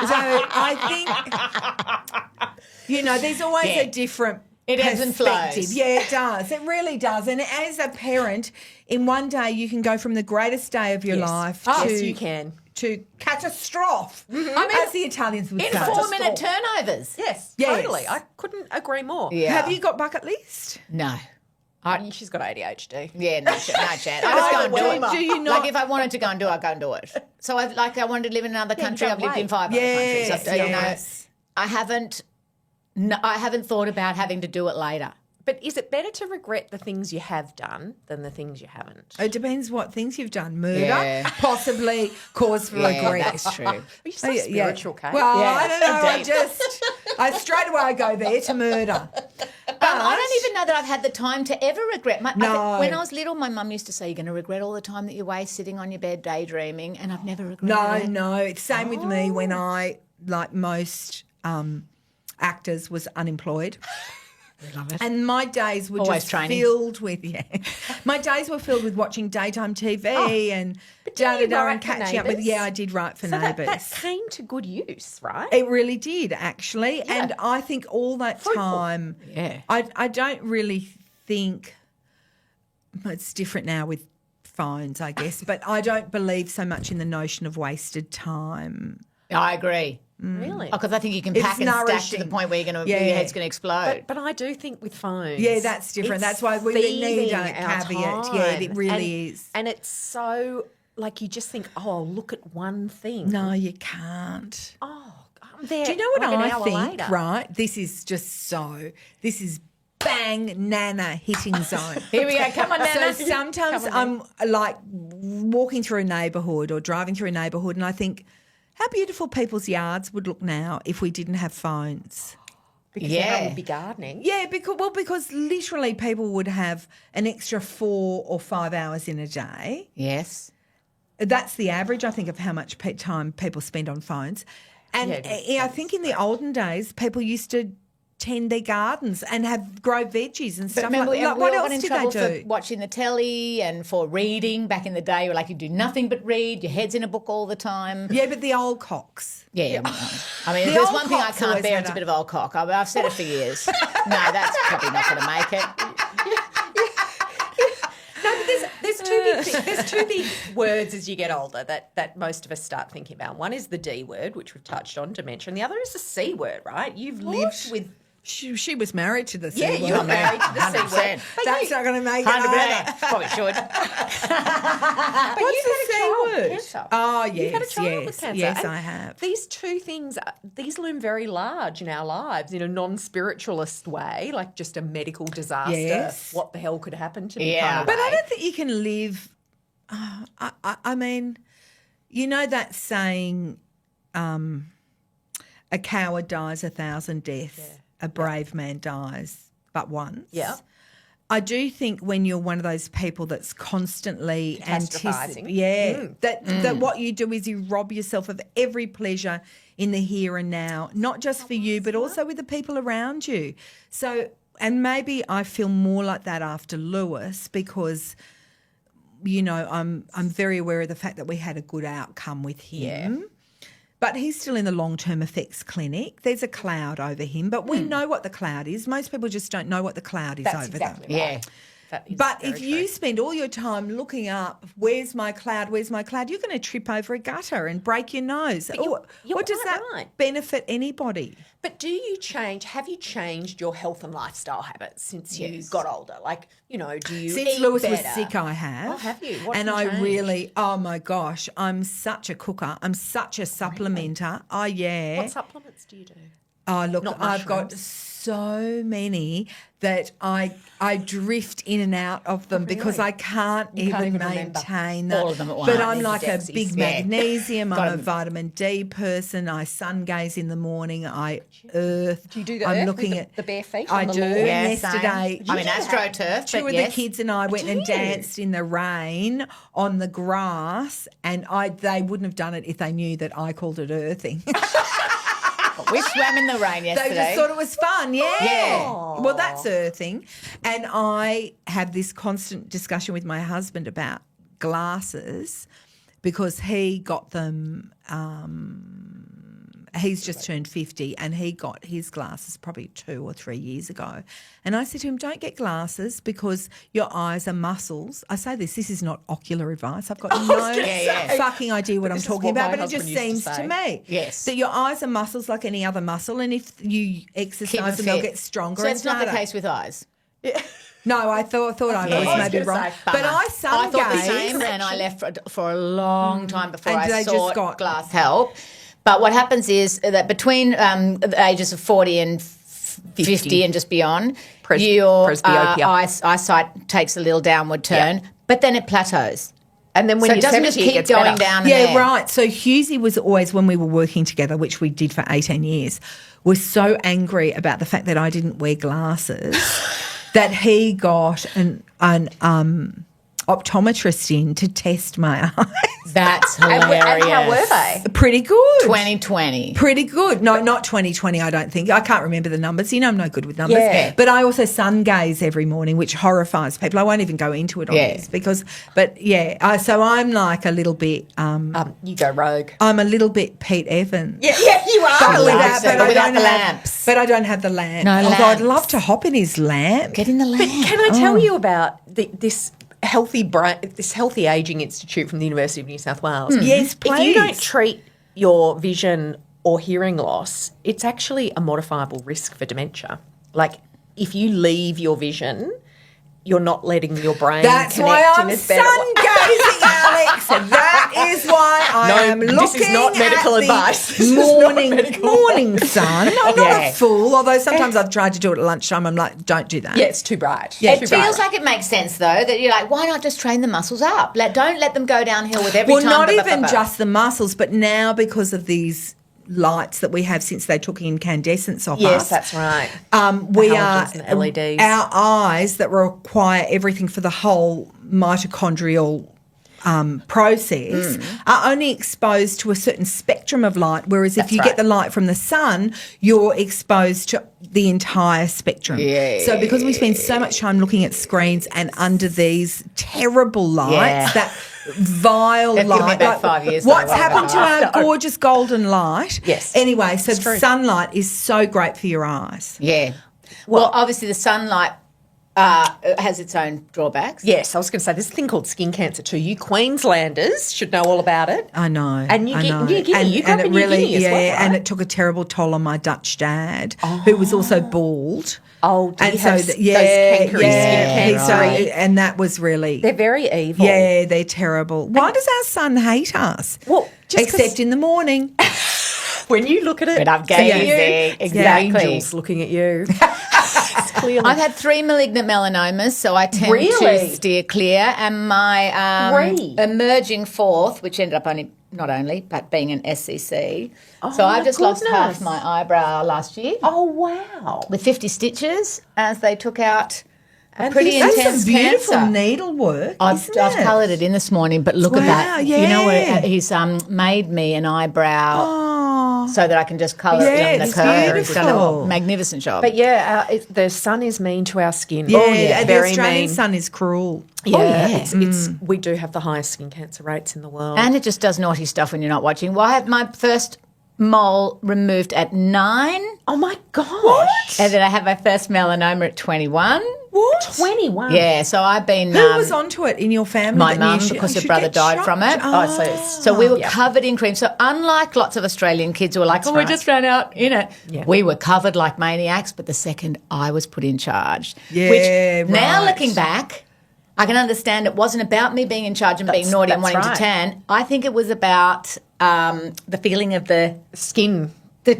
So I think, you know, there's always
Yeah.
a different
It ebbs and
perspective.
flows.
Yeah, it does. It really does. And as a parent, in one day you can go from the greatest day of your
Yes.
life
Yes, you can.
to catastrophe, as the Italians would
In
say.
4-minute turnovers.
Yes,
Yes.
totally. I couldn't agree more.
Yeah.
Have you got bucket list?
No.
She's got ADHD.
Yeah, no chance. I just go and do it.
Do you not?
Like if I wanted to go and do it, I'd go and do it. So I wanted to live in another country.
don't
I've lived in
wait.
5
Yes,
other countries.
yes.
I haven't thought about having to do it later.
But is it better to regret the things you have done than the things you haven't?
It depends what things you've done. Murder,
Yeah.
possibly cause for
Yeah,
regret.
that's true.
You're so spiritual, Kate.
Well,
Yeah.
I don't know. I straight away go there to murder.
I don't even know that I've had the time to ever regret.
No.
When I was little, my mum used to say, you're going to regret all the time that you waste sitting on your bed daydreaming, and I've never regretted it.
No. It's same with me when I, like most actors, was unemployed.
Love it.
And my days were
Always
just
training.
filled with my days were filled with watching daytime TV and da da da
write
and
for
catching up with.
Neighbours?
Yeah, I did write for
So that
Neighbours.
came to good use, right?
It really did, actually. And I think all that time,
Yeah.
I don't really think it's different now with phones, I guess, but I don't believe so much in the notion of wasted time.
I agree.
Really?
Because I think you can
It's
pack and stack to
nourishing.
the point where you're going to
Yeah.
your head's going to explode.
But I do think with phones.
Yeah, that's different.
it's
That's why we need
feeding
a
our
caveat.
time.
Yeah, it really is.
And it's so, like, you just think, oh, I'll look at one thing.
No, you can't.
Oh, I'm there.
Do you know what
like an
I
hour
think,
later.
right? This is bang, nana hitting zone.
Here we go. Come on, Nana.
So sometimes I'm like walking through a neighbourhood or driving through a neighbourhood and I think, how beautiful people's yards would look now if we didn't have phones.
Because
Yeah.
everyone would be gardening.
Yeah, because literally people would have an extra 4 or 5 hours in a day.
Yes.
That's the average, I think, of how much time people spend on phones. And I think in the olden days, people used to tend their gardens and grow veggies and stuff
Remember,
like that.
we
What
all
else
got in
did
trouble
they do?
for watching the telly and for reading back in the day. You were like, you do nothing but read. Your head's in a book all the time.
Yeah, but the old cocks.
Yeah. I mean,
The
if there's
old
one thing I
cock's
can't
always
bear, it's a
better.
bit of old cock. I've said it for years. No, that's probably not going to make it.
There's two big words as you get older that most of us start thinking about. One is the D word, which we've touched on, dementia, and the other is the C word, right? You've lived with...
She was married to the C word.
you were married to the C
100%.
word.
That's not going to make it either.
100%. Probably should.
But
What's
you've
the
had a
C
child with
word?
cancer.
Oh,
You've had a
yes,
child with cancer.
yes,
And
I have.
These two things, these loom very large in our lives in a non-spiritualist way, like just a medical disaster.
Yes.
What the hell could happen to me?
Yeah.
Kind of
But I
way.
don't think you can live. I mean, you know that saying, a coward dies 1,000 deaths, a brave man dies but once.
Yeah.
I do think when you're one of those people that's constantly
Catastrophizing.
that what you do is you rob yourself of every pleasure in the here and now, not just for you, but also with the people around you. So, and maybe I feel more like that after Lewis because, you know, I'm very aware of the fact that we had a good outcome with him. But he's still in the long-term effects clinic. There's a cloud over him, but we know what the cloud is. Most people just don't know what the cloud is
That's
over
exactly
them.
Yeah.
right. That is
But
very
if you
true.
spend all your time looking up, where's my cloud, you're going to trip over a gutter and break your nose.
you're
What does
quite
that
right.
benefit anybody?
But have you changed your health and lifestyle habits since you got older? Like, you know, do you
Since
eat
Lewis
better?
was sick, I have.
Oh, have you? What's
and
been
I
changed?
really, oh my gosh, I'm such a cooker. I'm such a supplementer. Oh, yeah.
What supplements do you do?
Oh, look,
Not
I've got
mushrooms.
so many that I drift in and out of them because I can't
You can't
even
even remember
maintain them.
all of them at
But
once.
I'm like a
Dexys.
big
Yeah.
magnesium. I'm a
Got 'em.
vitamin D person. I sun gaze in the morning. I earth.
Do you do the
I'm
earth
looking
with
at
the bare feet
I
on the
do.
lawn?
Yeah,
Yesterday,
same. I'm in AstroTurf,
two
but
of
yes.
the kids and I went and
Do you?
danced in the rain on the grass, and they wouldn't have done it if they knew that I called it earthing.
We swam in the rain
They
yesterday.
just thought it was fun, yeah.
Yeah.
Well, that's earthing. And I have this constant discussion with my husband about glasses because he got them. He's just turned 50 and he got his glasses probably 2 or 3 years ago. And I said to him, don't get glasses because your eyes are muscles. I say this is not ocular advice. I've got no fucking idea what I'm
this is
talking
what
about,
my
but it just
husband used
seems
to
to
say.
me.
Yes.
That your eyes are muscles like any other muscle, and if you exercise them, they'll get stronger
So
and
it's not the
harder.
case with eyes.
No, I thought I
Yeah.
was
I was
maybe
gonna
wrong.
say,
But
bummer.
I
I thought the
sun
same,
gaze.
and I left for a long time before
And
I
they just
sought
got-
glass help. But what happens is that between the ages of 40 and 50 and just beyond, your
presbyopia.
eyesight takes a little downward turn, but then it plateaus.
And then when
So it
you're
doesn't
70,
just
it
keep
gets
going
better.
down and
Yeah,
there.
right. So Husey was always, when we were working together, which we did for 18 years, was so angry about the fact that I didn't wear glasses that he got optometrist in to test my eyes.
That's hilarious.
And how were they?
Pretty good.
2020.
Pretty good. No, not 2020, I don't think. I can't remember the numbers. You know, I'm no good with numbers.
Yeah.
But I also sun gaze every morning, which horrifies people. I won't even go into it on this so I'm like a little bit...
You go rogue.
I'm a little bit Pete Evans.
Yeah, you are.
But
without the
have-
lamps.
But I don't have the lamp.
No
Although I'd
lamps.
love to hop in his lamp.
Get in the lamp.
Can I tell you about this healthy aging institute from the University of New South Wales?
Yes,
If you don't
please.
treat your vision or hearing loss, it's actually a modifiable risk for dementia. Like if you leave your vision, you're not letting your brain
That's
connect
why
in
I'm
this better way.
sun gazing, Alex. And that is why I am looking
this is not medical
at
advice.
the
This is not
morning,
medical
morning sun. I'm not
Yeah.
a fool, although sometimes I've tried to do it at lunchtime. I'm like, don't do that.
Yeah, it's too bright.
Yeah,
Too
It
bright.
feels like it makes sense, though, that you're like, why not just train the muscles up? Don't let them go downhill with every
Well,
time.
not even just the muscles, but now because of these lights that we have since they took incandescents off
Yes,
us.
that's right.
We are
halogens and LEDs.
Our eyes that require everything for the whole mitochondrial process are only exposed to a certain spectrum of light, whereas if you
right.
get the light from the sun, you're exposed to the entire spectrum.
Yeah.
So because we spend so much time looking at screens and under these terrible lights,
Yeah.
that vile
They've given me
light.
about 5 years
What's
though,
happened to our gorgeous golden light?
Yes.
Anyway, so
It's true.
sunlight is so great for your eyes.
Yeah. Well, obviously the sunlight has its own drawbacks.
Yes, I was going to say there's a thing called skin cancer too. You Queenslanders should know all about it.
I know.
And
I know.
you grew up
and it
in New
really,
Guinea as well, right?
and it took a terrible toll on my Dutch dad, who was also bald.
Oh, did
and
he
so
have
those
cankery skin
so,
cancer?
and that was really
They're very evil.
yeah, they're terrible. Why does our son hate us?
Well, just 'cause
except in the morning.
when you look at it,
But I'm
see you,
gazing.
it's the
Exactly.
angels looking at you. It's clearly.
I've had 3 malignant melanomas, so I tend
Really?
to steer clear. And my
3?
emerging 4th, which ended up but being an SCC. So
my
I've just lost half
goodness.
my eyebrow last year
Oh wow!
with 50 stitches as they took out a
And
pretty
this-
That's
intense
some beautiful
cancer.
needlework.
I've
isn't it?
coloured it in this morning, but look at
Wow,
that. You know,
yeah.
he's made me an eyebrow
Oh,
so that I can just colour it
Yeah,
in the
it's
curve. He's done a
beautiful.
magnificent job.
But yeah, the sun is mean to our skin.
yeah, the
very
Australian
mean.
sun is cruel.
Yeah,
yeah.
it's we do have the highest skin cancer rates in the world.
And it just does naughty stuff when you're not watching. Well, I had my first mole removed at 9,
oh my gosh!
and then I had my first melanoma at 21.
What?
21.
Yeah, so I've been...
Who was onto it in your family?
my
that
mum,
you
because
you
her
should
brother
get
died
shocked?
from it.
Oh,
So we were
Yeah.
covered in cream. So unlike lots of Australian kids who were like, we
right.
just ran out in it,
Yeah.
we were covered like maniacs. But the second I was put in charge,
Yeah,
which now
right.
looking back, I can understand it wasn't about me being in charge and being naughty and
that's
wanting
right.
to tan. I think it was about the feeling of the
Skin.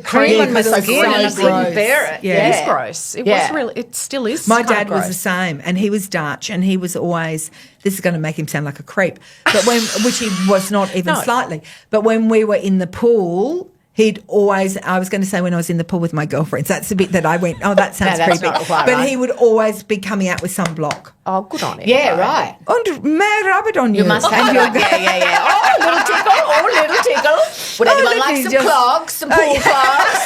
cream
Yeah,
on my
'cause it was
skin,
so
and I couldn't
gross.
bear it.
Yeah.
It is gross. It
Yeah.
was really. It still is.
My
kind of
dad was the
gross.
same, and he was Dutch, and he was always. This is going to make him sound like a creep, but which he was not even
No.
slightly. But when we were in the pool, he'd always. I was going to say when I was in the pool with my girlfriends. That's the bit that I went. Oh, that sounds
that's
creepy.
not quite
but
right.
he would always be coming out with sunblock.
Oh, good on him.
Yeah, right.
And may I rub it on you?
You must have
And
it.
you'll go-
Yeah. Oh, a little tickle. Oh, a little tickle. Would anyone
look,
like
he's
some
just-
clogs, some pool clogs?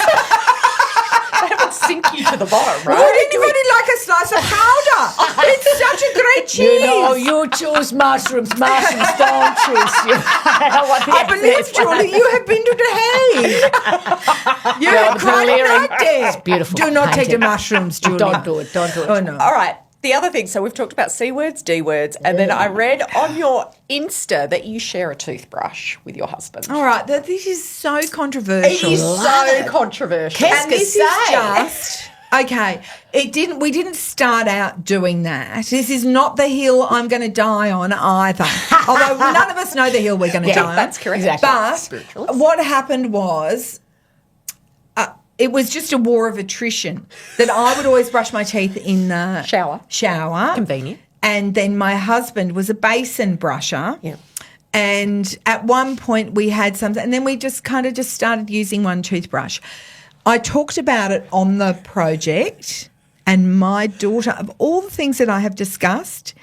They would sink you to the bottom, right?
Would anybody like a slice of powder? It's such a great cheese.
You choose mushrooms. Mushrooms don't choose you.
I believe, Julie, you have been to the Hague. You have
the
quite a
clearing.
night there.
It's beautiful.
Do not take the
Painting.
mushrooms, Julie.
Don't do it. Don't do it.
Oh, no.
All right. The other thing, so we've talked about C words, D words, and then I read on your Insta that you share a toothbrush with your husband.
All right, this is so controversial.
It is so controversial.
Qu'est-ce
And
que
this is
c'est?
just okay. We didn't start out doing that. This is not the hill I'm going to die on either. Although none of us know the hill we're going to die on.
that's correct.
Exactly.
But
Spiritualist.
what happened was. It was just a war of attrition that I would always brush my teeth in the
Shower. Convenient.
And then my husband was a basin brusher.
Yeah.
And at one point we had something, and then we just started using one toothbrush. I talked about it on the project, and my daughter, of all the things that I have discussed,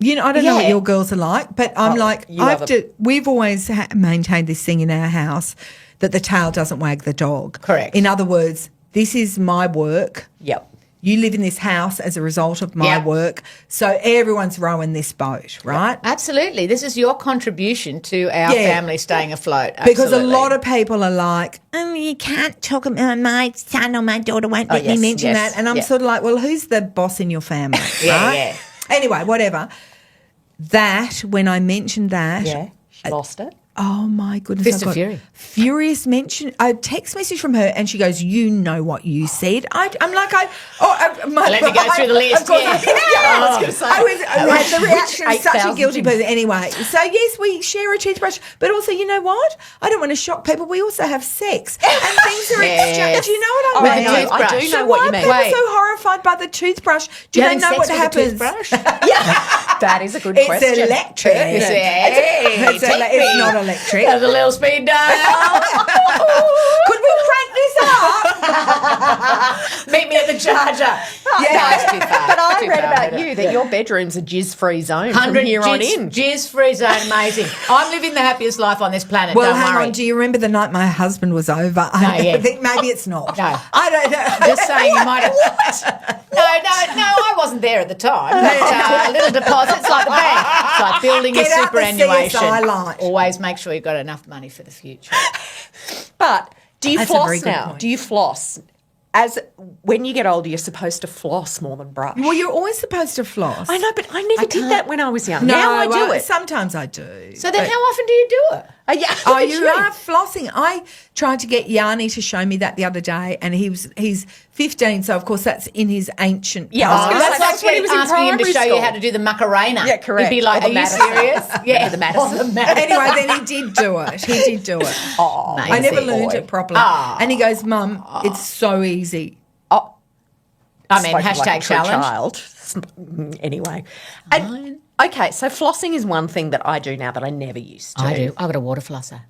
You know, I don't know what
Yeah.
your girls are like, but I'm like,
you have
we've always maintained this thing in our house that the tail doesn't wag the dog.
Correct.
In other words, this is my work.
Yep.
You live in this house as a result of my
Yep.
work. So everyone's rowing this boat, right?
Absolutely. This is your contribution to our
Yeah.
family staying afloat.
Because a
Absolutely.
lot of people are like, you can't talk about my son or my daughter won't let me
yes,
mention
yes,
that. And I'm
yeah.
sort of like, well, who's the boss in your family?
Yeah,
right?
yeah.
Anyway, whatever. That, when I mentioned that,
Yeah. She lost it.
oh my goodness.
Fist
I
of
got
fury.
Furious mention. A text message from her and she goes, you know what you said. I'm like,
Let me go through the list,
Of course,
yeah.
I was gonna say.
I had the reaction of such a
8,000
guilty
things.
person. Anyway, so yes, we share a toothbrush, but also, you know what? I don't want to shock people. We also have sex and things are
Yes.
exchanged. Do you know what
Oh,
I
I
mean?
know. I do
Toothbrush.
know
So
what
why
you
are
mean.
people
Wait.
so horrified by the toothbrush? Do
You
they
having
know
sex
what
with
happens?
a toothbrush?
That is a good
It's
question.
electric.
Hey,
It's not electric.
There's a little speed dial.
Could we crank this up?
Meet me at the charger.
Yeah.
No, it's too far.
But I
Too
read
far,
about
isn't
you
it?
that your bedroom's a jizz-free zone from
100
here on in.
Jizz-free zone, amazing. I'm living the happiest life on this planet.
Well,
don't
hang
worry.
on. Do you remember the night my husband was over? I
yeah.
think maybe it's not.
No.
I don't know.
Just saying, you might have. No, I wasn't there at the time. But, little deposits like the bank. It's like building
Get
a
out the
superannuation.
CSI light.
Always make sure you've got enough money for the future.
But do you
That's a very
floss
good
now?
point.
Do you floss? As when you get older, you're supposed to floss more than brush.
Well, you're always supposed to floss.
I know, but I never did that when I was young.
No,
now I do
well,
it.
Sometimes I do.
So then
But-
how often do you do it?
Yeah.
Oh,
look at
you are flossing. I tried to get Yanni to show me that the other day, and he's 15, so of course that's in his ancient.
Yeah, I was
past.
gonna say,
That's
that's
like
when he was in
asking him to
primary
show you
school.
how to do the Macarena.
Yeah, correct.
You'd be like,
Or
are
the
you
Madison.
serious? Yeah.
The Madison.
Or the Madison.
Anyway, then he did do it. He did do it.
Oh,
I never
Amazing.
learned
boy.
it properly.
Oh.
And he goes, Mum, it's so easy.
Oh,
I mean,
spoken
hashtag
like a true
challenge.
child. Anyway. And, okay, so flossing is one thing that I do now that I never used to.
I do. I've got a water flosser.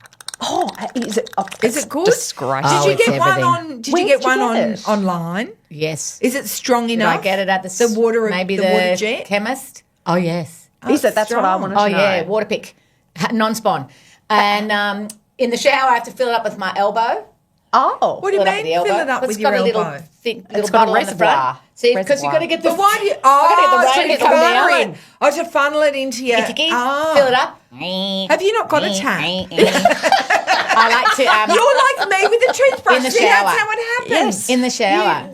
Oh, is it? Oh,
Is
it's
it good?
Disgraceful.
Oh,
Did you
it's
get one
everything.
on? Did
Where
you get
did you
one
get
on
it?
online?
Yes.
Is it strong
Did
enough?
I get it at
the water?
maybe
the
the
water jet.
chemist? Oh, yes.
Is it? That's what I
strong.
wanted to
Oh,
know.
yeah. Water pick. Non-spawn. And in the shower, I have to fill it up with my elbow.
Oh.
What do you
Fill it up with
mean?
the elbow.
Fill it up
It's
with your
got a little
elbow.
thick little
It's got a
bottle on the
reservoir.
front. See, because you've got to get the.
But why do you?
gotta get the
Oh,
rain
so
to
you
come
funnel
down.
in. Oh, to funnel it into your.
Ticky,
Oh.
fill it up.
Have you not got a tap?
I like to.
You're like me with the toothbrush.
In the
See,
shower.
That's how it happens.
In the shower.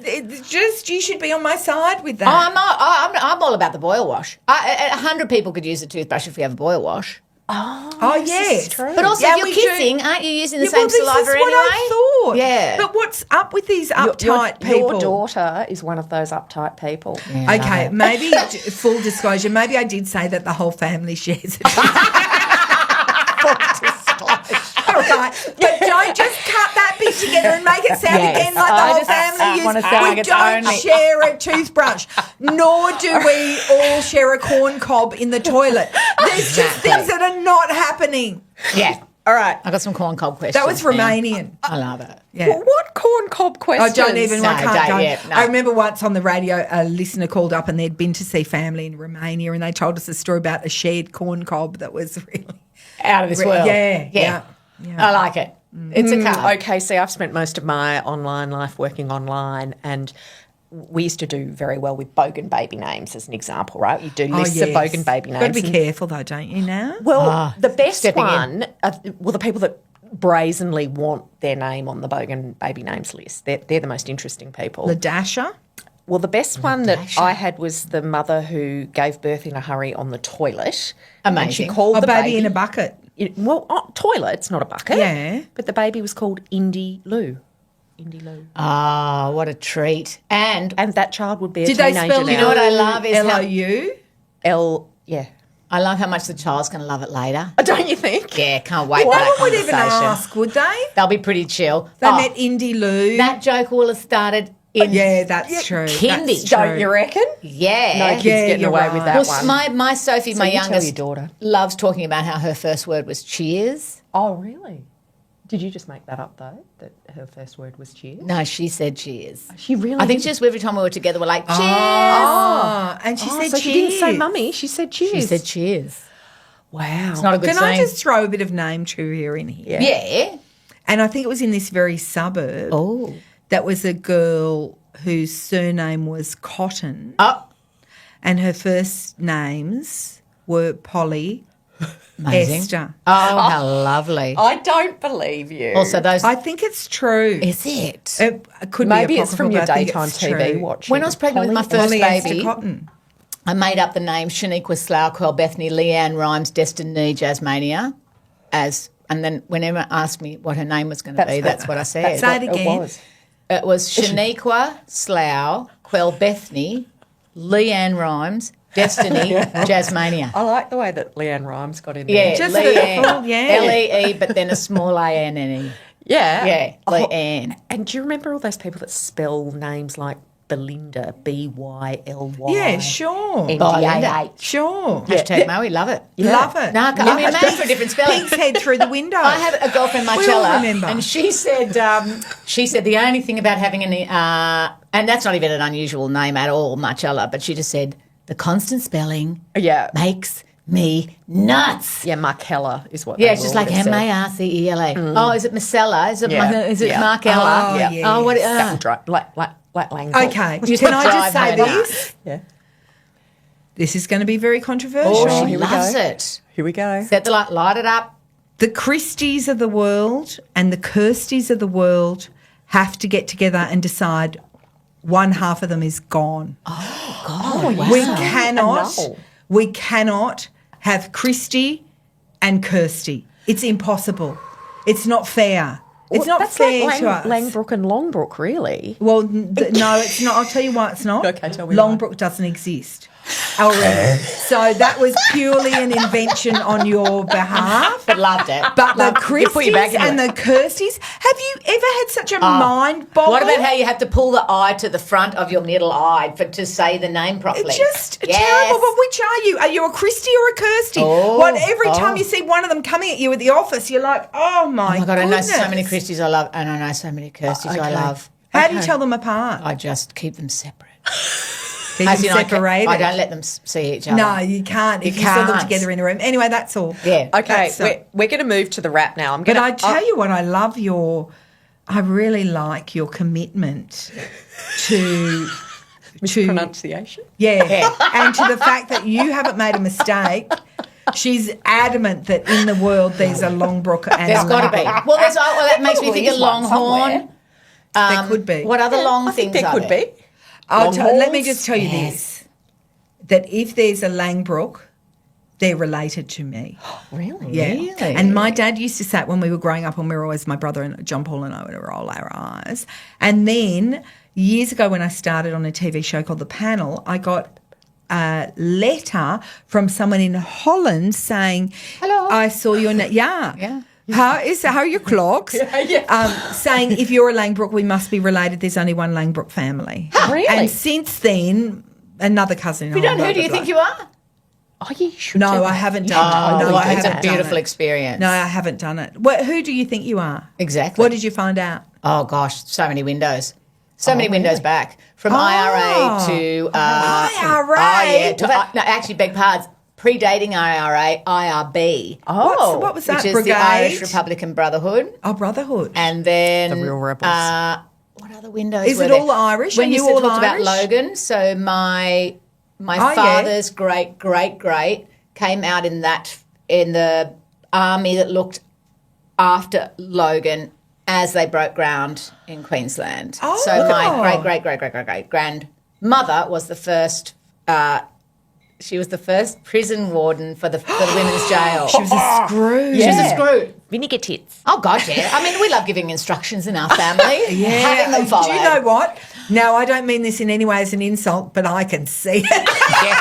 You should be on my side with that.
I'm all about the boil wash. 100 people could use a toothbrush if we have a boil wash.
Oh, yes.
true.
But also,
Yeah,
if
we
you're
do.
kissing, aren't you using the
Yeah,
same
well, this
saliva
is what
anyway?
I thought.
Yeah.
But what's up with these uptight people?
Your daughter is one of those uptight people.
Okay, maybe full disclosure. Maybe I did say that the whole family shares it. All right, but don't just cut that bit together and make it sound
Yes.
again like the
I
whole
just
family
wanna
is.
sound
We
like it's
don't
only-
share a toothbrush, nor do we all share a corn cob in the toilet. There's just things that are not happening.
Yeah.
All right,
I got some corn cob questions.
that was
man.
Romanian.
I love it.
Yeah.
Well, what corn cob
I
questions?
don't even.
No,
I can't
don't
go.
yet, no.
I remember once on the radio, a listener called up and they'd been to see family in Romania, and they told us a story about a shared corn cob that was really
Out of this world.
Yeah.
I like it. It's a carb.
Okay, see, I've spent most of my online life working online, and we used to do very well with bogan baby names, as an example, right? You do lists of bogan baby names.
Got to be
and-
careful though, don't you? Now.
Well, the best
stepping in.
one, the people that brazenly want their name on the bogan baby names list, they're the most interesting people.
The dasher.
Well, the best one that I had was the mother who gave birth in a hurry on the toilet. And she
Amazing.
called
A
the
baby in a bucket.
Toilet, it's not a bucket.
Yeah.
But the baby was called Indy Lou. Indy Lou.
Ah, what a treat. And
And that child would be a
Did they
teenager
spell?
now.
You know what I love is how-
LOU?
Yeah.
I love how much the child's going to love it later.
Don't you think?
Yeah, can't wait
No
for that
one would even
conversation.
ask, would they?
They'll be pretty chill.
They
Oh,
met Indy Lou.
that joke will have started in
yeah, that's true.
kindy.
That's
Don't
true.
you reckon?
Yeah.
No kids
Yeah,
getting
you're
away
right.
with that
Well,
one.
my Sophie, my
you tell
youngest
your daughter.
loves talking about how her first word was cheers.
Oh, really? Did you just make that up though? That her first word was cheers?
No, she said cheers.
She really.
I think just every time we were together, we're like, cheers.
Oh, and she said
so
cheers.
she didn't say mummy. She said cheers.
She said cheers.
Wow.
It's not a good
Can
saying.
I just throw a bit of name trivia in here?
Yeah.
And I think it was in this very suburb.
Oh.
That was a girl whose surname was Cotton,
Oh.
and her first names were Polly,
Amazing.
Esther.
Oh, how lovely.
I don't believe you.
Also, those.
I think it's true.
Is it?
It could
Maybe
be
it's from
apocryphal,
your
but I think
daytime
it's
TV
true.
watching.
When I was pregnant with my first
Polly Esther
baby,
Cotton.
I made up the name Shaniqua Slough, Quell Bethany, Leanne Rhymes, Destiny, Jasmania, and then whenever asked me what her name was going to be, that's what I said.
Say it again.
It was Shaniqua Slough, Quell Bethany, Leanne Rhymes, Destiny, Jasmania.
I like the way that Leanne Rhymes got in there.
Yeah,
Just
Leanne.
yeah.
L-E-E, but then a small A-N-N-E.
Yeah.
Yeah, Leanne.
And do you remember all those people that spell names like Belinda, B-Y-L-Y?
Yeah, sure.
N-D-A-H.
Sure.
Hashtag Mo, we love it.
Love it.
No, I mean, names for different spelling.
Pig's head through the window.
I had a girlfriend,
We all
Marcella,
remember.
and she said the only thing about having and that's not even an unusual name at all, Marcella, but she just said the constant spelling
Yeah.
makes me nuts.
Yeah, Markella is what
Yeah,
they
it's just
would
like
have said.
M-A-R-C-E-L-A. Oh, is it Marcella? Is it
Yeah.
is it
Yeah.
Markella?
Oh, yeah.
Oh, what?
That would drive, like Langbroek.
Okay.
Used
Can
to
I
drive
just say
her
this?
Yeah.
This is going to be very controversial.
Oh, she
Here we
loves
go.
it.
Here we go.
Set the light it up.
The Christies of the world and the Kirsties of the world have to get together and decide one half of them is gone.
Oh, wow.
We cannot have Christy and Kirsty. It's impossible. It's not fair. It's not
That's
fair
like
to us.
Langbroek and Longbrook, really.
Well, no, it's not. I'll tell you why it's not.
Okay, tell me why.
Longbrook doesn't exist already. So that was purely an invention on your behalf.
But loved it.
But the
You put your back
Christies
into
and
it.
the Kirsties, have you ever had such a mind boggle?
What about how you have to pull the eye to the front of your middle eye to say the name properly?
It's just
Yes.
terrible. But which are you? Are you a Christy or a Kirsty? Every time you see one of them coming at you at the office, you're like, oh my,
Oh my God, I know so
goodness.
many Christies I love, and I know so many Kirsties I love.
How do you tell them apart?
I just keep them separate.
Keep
As
them
in,
separated.
I don't let them see each other.
No, you can't. If you saw them
can't.
together in a room. Anyway, that's all.
Yeah.
Okay,
That's,
we're going to move to the wrap now.
But I tell you what, I really like your commitment to
pronunciation.
yeah, and to the fact that you haven't made a mistake. She's adamant that in the world there's a Longbrook and
There's
a
got to be.
Longbrook.
Well, that makes me think of
is one
Longhorn.
There could be.
What other long
I think
things
there
are
could
there?
be.
Let me just tell you this, that if there's a Langbrook, they're related to me.
Really?
Yeah.
Really?
And my dad used to say it when we were growing up, and we were always, my brother and John Paul and I would roll our eyes. And then years ago when I started on a TV show called The Panel, I got a letter from someone in Holland saying,
Hello.
I saw your
Yeah.
How are your clocks? Saying if you're a Langbrook, we must be related. There's only one Langbrook family.
Really?
And since then, another cousin.
Who do you think you are?
Oh, you should.
No,
do
I
that.
haven't done it.
Oh,
No, I
it's a
haven't done
beautiful
it.
experience.
No, I haven't done it. Who do you think you are?
Exactly.
What did you find out?
Oh gosh, so many windows. So many windows back. From IRA to
IRA?
Oh yeah. No, actually, beg pardons. Predating IRA, IRB.
Oh,
what was that?
Which is
Brigade?
the Irish Republican Brotherhood.
Oh, Brotherhood.
And then
The real rebels.
What other windows?
Is
were
it
there?
all Irish?
When
Are
you
you all
talked
Irish?
about Logan, so my
yeah.
father's great came out in the army that looked after Logan as they broke ground in Queensland.
Oh.
So my great grandmother was the first. She was the first prison warden for the women's jail.
She was a screw.
She was a screw.
Vinegar tits.
Oh, God, yeah. I mean, we love giving instructions in our family. Having them followed.
Do you know what? Now, I don't mean this in any way as an insult, but I can see it.
Yeah.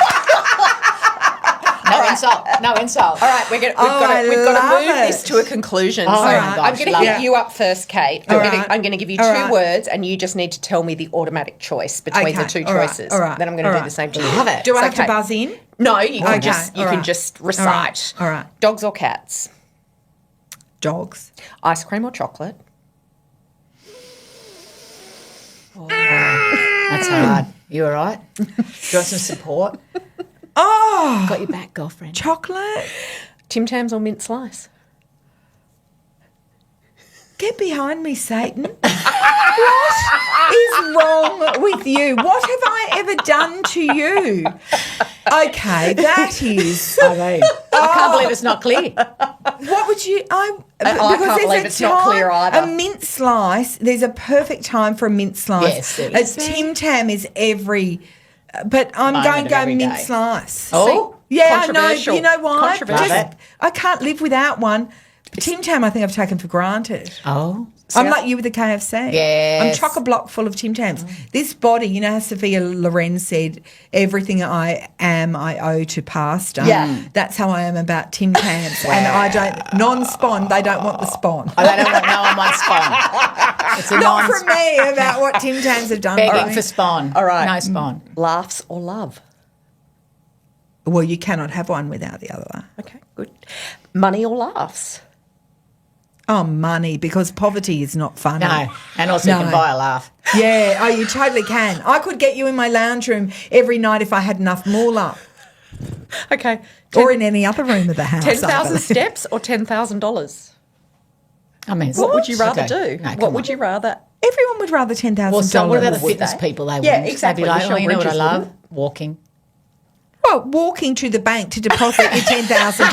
No insult.
All right, we've got to
love
move
it.
this to a conclusion.
Oh,
so
my
I'm
gosh,
going to
love
hit
it.
you up first, Kate.
All right.
I'm going to give you
All
two
right.
words, and you just need to tell me the automatic choice between the
Okay,
two
all right,
choices.
all right,
Then I'm going to
all
do
right.
the same to you.
Love it.
Do I
So,
have to
Kate-
buzz in?
No, you can
Okay,
just
all right.
recite.
All right.
Dogs or cats?
Dogs.
Ice cream or chocolate?
That's hard. You all right? Do you want some support?
Oh,
Got your back, girlfriend.
chocolate.
Tim Tams or mint slice?
Get behind me, Satan. What is wrong with you? What have I ever done to you? Okay, that is.
I mean, I can't believe it's not clear.
What would you?
I can't believe it's not clear either.
A mint slice. There's a perfect time for a mint slice.
Yes, there is.
A Tim Tam is every. But I'm
Moment
going to
of
go
every
mint
day.
slice.
Oh,
Yeah, I know.
controversial.
You know why?
Controversial.
Love it.
I can't live without one. Tim Tam, I think I've taken for granted.
oh.
I'm like you with the KFC.
Yes.
I'm chock-a-block full of Tim Tams. This body, you know how Sophia Loren said, everything I am, I owe to pasta.
Yeah.
That's how I am about Tim Tams. And I don't, non-spawn, they don't want the spawn.
I don't want no one wants spawn. It's a
Not
non
from me about what Tim Tams have done for
begging
me.
for spawn.
All right.
No spawn.
Laughs or love?
Well, you cannot have one without the other.
Okay, good. Money or laughs?
Oh, money, because poverty is not funny.
No. And also you
No.
can buy a laugh.
Yeah, oh, you totally can. I could get you in my lounge room every night if I had enough moolah.
Okay.
Or in any other room of the house.
10,000 steps or $10,000?
I mean,
What would you rather
Okay.
do?
No, come
What
on.
would you rather?
Everyone would rather $10,000.
Well, so what about the
Would
fitness
they?
people? They
Yeah,
wouldn't.
exactly.
They'd be like,
Michelle
oh, you know what I
Bridges
love?
wouldn't.
Walking.
Well, walking to the bank to deposit your $10,000.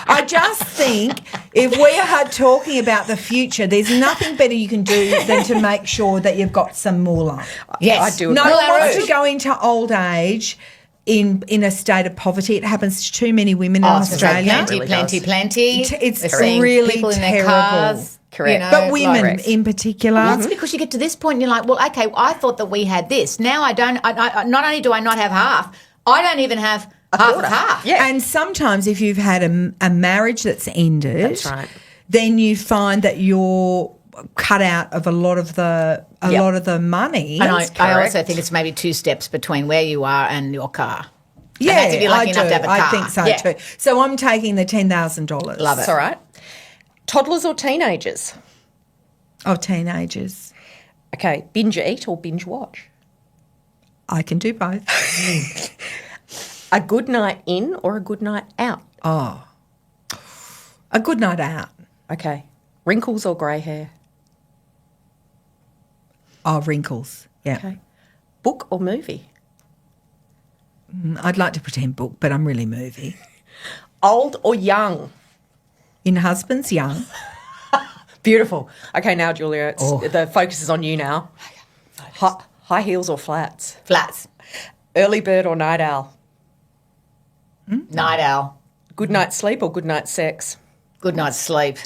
I just think if we are talking about the future, there's nothing better you can do than to make sure that you've got some moolah.
Yes.
I do
No
agree.
one wants
Roo.
to go into old age in a state of poverty. It happens to too many women in
I was gonna say
Australia.
Plenty,
really
plenty,
does.
plenty.
It's
We're seeing
really
people in their
terrible.
cars.
Correct.
You know,
But women
Correct.
in particular.
That's because you get to this point and you're like, well, okay, I thought that we had this. Now I don't. I not only do I not have half, I don't even have half of half.
Yeah.
And sometimes if you've had a marriage that's ended,
That's right.
then you find that you're cut out of a lot of the
Yep.
lot of the money.
And I
correct.
also think it's maybe 2 steps between where you are and your car.
yeah,
that's if you're lucky
I
enough
do.
to have a
I
car.
think so
Yeah.
too. So I'm taking the $10,000.
Love it.
That's all right. Toddlers or teenagers?
Of teenagers.
Okay, binge eat or binge watch?
I can do both.
A good night in or a good night out?
Oh, a good night out.
Okay. Wrinkles or grey hair?
Oh, wrinkles. Yeah.
Okay. Book or movie?
I'd like to pretend book, but I'm really movie.
Old or young?
In husbands, young.
Beautiful. Okay, now, Julia, the focus is on you now. High heels or flats?
Flats.
Early bird or night owl?
Night owl.
Good night's sleep or good night's sex?
Good night's sleep.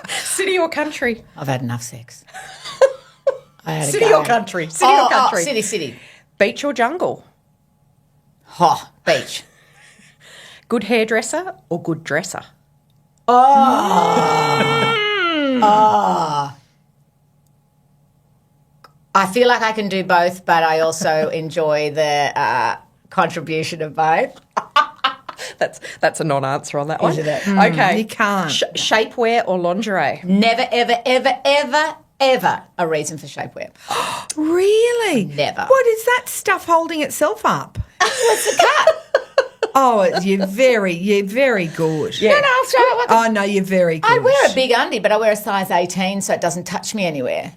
City or country?
I've had enough sex. I had a
City
go.
or country? City or country?
City.
Beach or jungle?
Oh, beach.
Good hairdresser or good dresser?
I feel like I can do both, but I also enjoy the contribution of both.
That's a non-answer on that one.
Isn't it?
Okay.
You can't.
Shapewear or lingerie?
Never, ever, ever, ever, ever a reason for shapewear.
Really?
Never.
What is that stuff holding itself up?
What's the cut?
Oh, you're very good.
Yeah.
No, I'll show it.
Oh no, you're very good.
I wear a big undie, but I wear a size 18 so it doesn't touch me anywhere.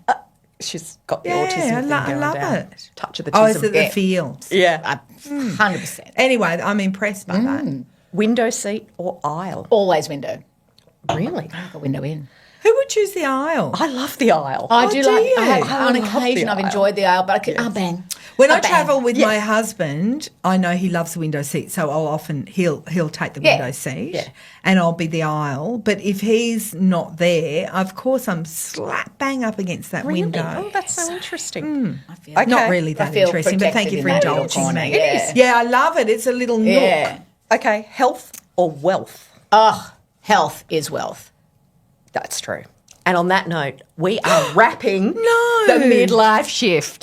She's got the
Yeah,
autism thing
I
going
love
down.
it.
Touch of the
Oh, is
tism.
it the feels?
Yeah.
100%.
Anyway, I'm impressed by that.
Window seat or aisle?
Always window.
Really?
Like a window in.
Who would choose the aisle?
I love the aisle.
I
Oh,
do
do
like.
you?
I have,
I
on
love
occasion,
the
I've
aisle.
enjoyed the aisle, but I could. Oh, bang.
When I
bang.
travel with my husband, I know he loves the window seat, so I'll often he'll take the
Yeah.
window seat,
Yeah.
and I'll be the aisle. But if he's not there, of course I'm slap bang up against that
Really?
window.
Oh, that's so interesting.
I feel,
Okay.
Not really
I
that
feel
interesting, but thank
protected
you for
in that little
indulging
corner.
me.
It is.
Yeah, I love it. It's a little nook.
Yeah.
Okay, health or wealth?
Oh, health is wealth.
That's true. And on that note, we are wrapping
No.
the midlife shift.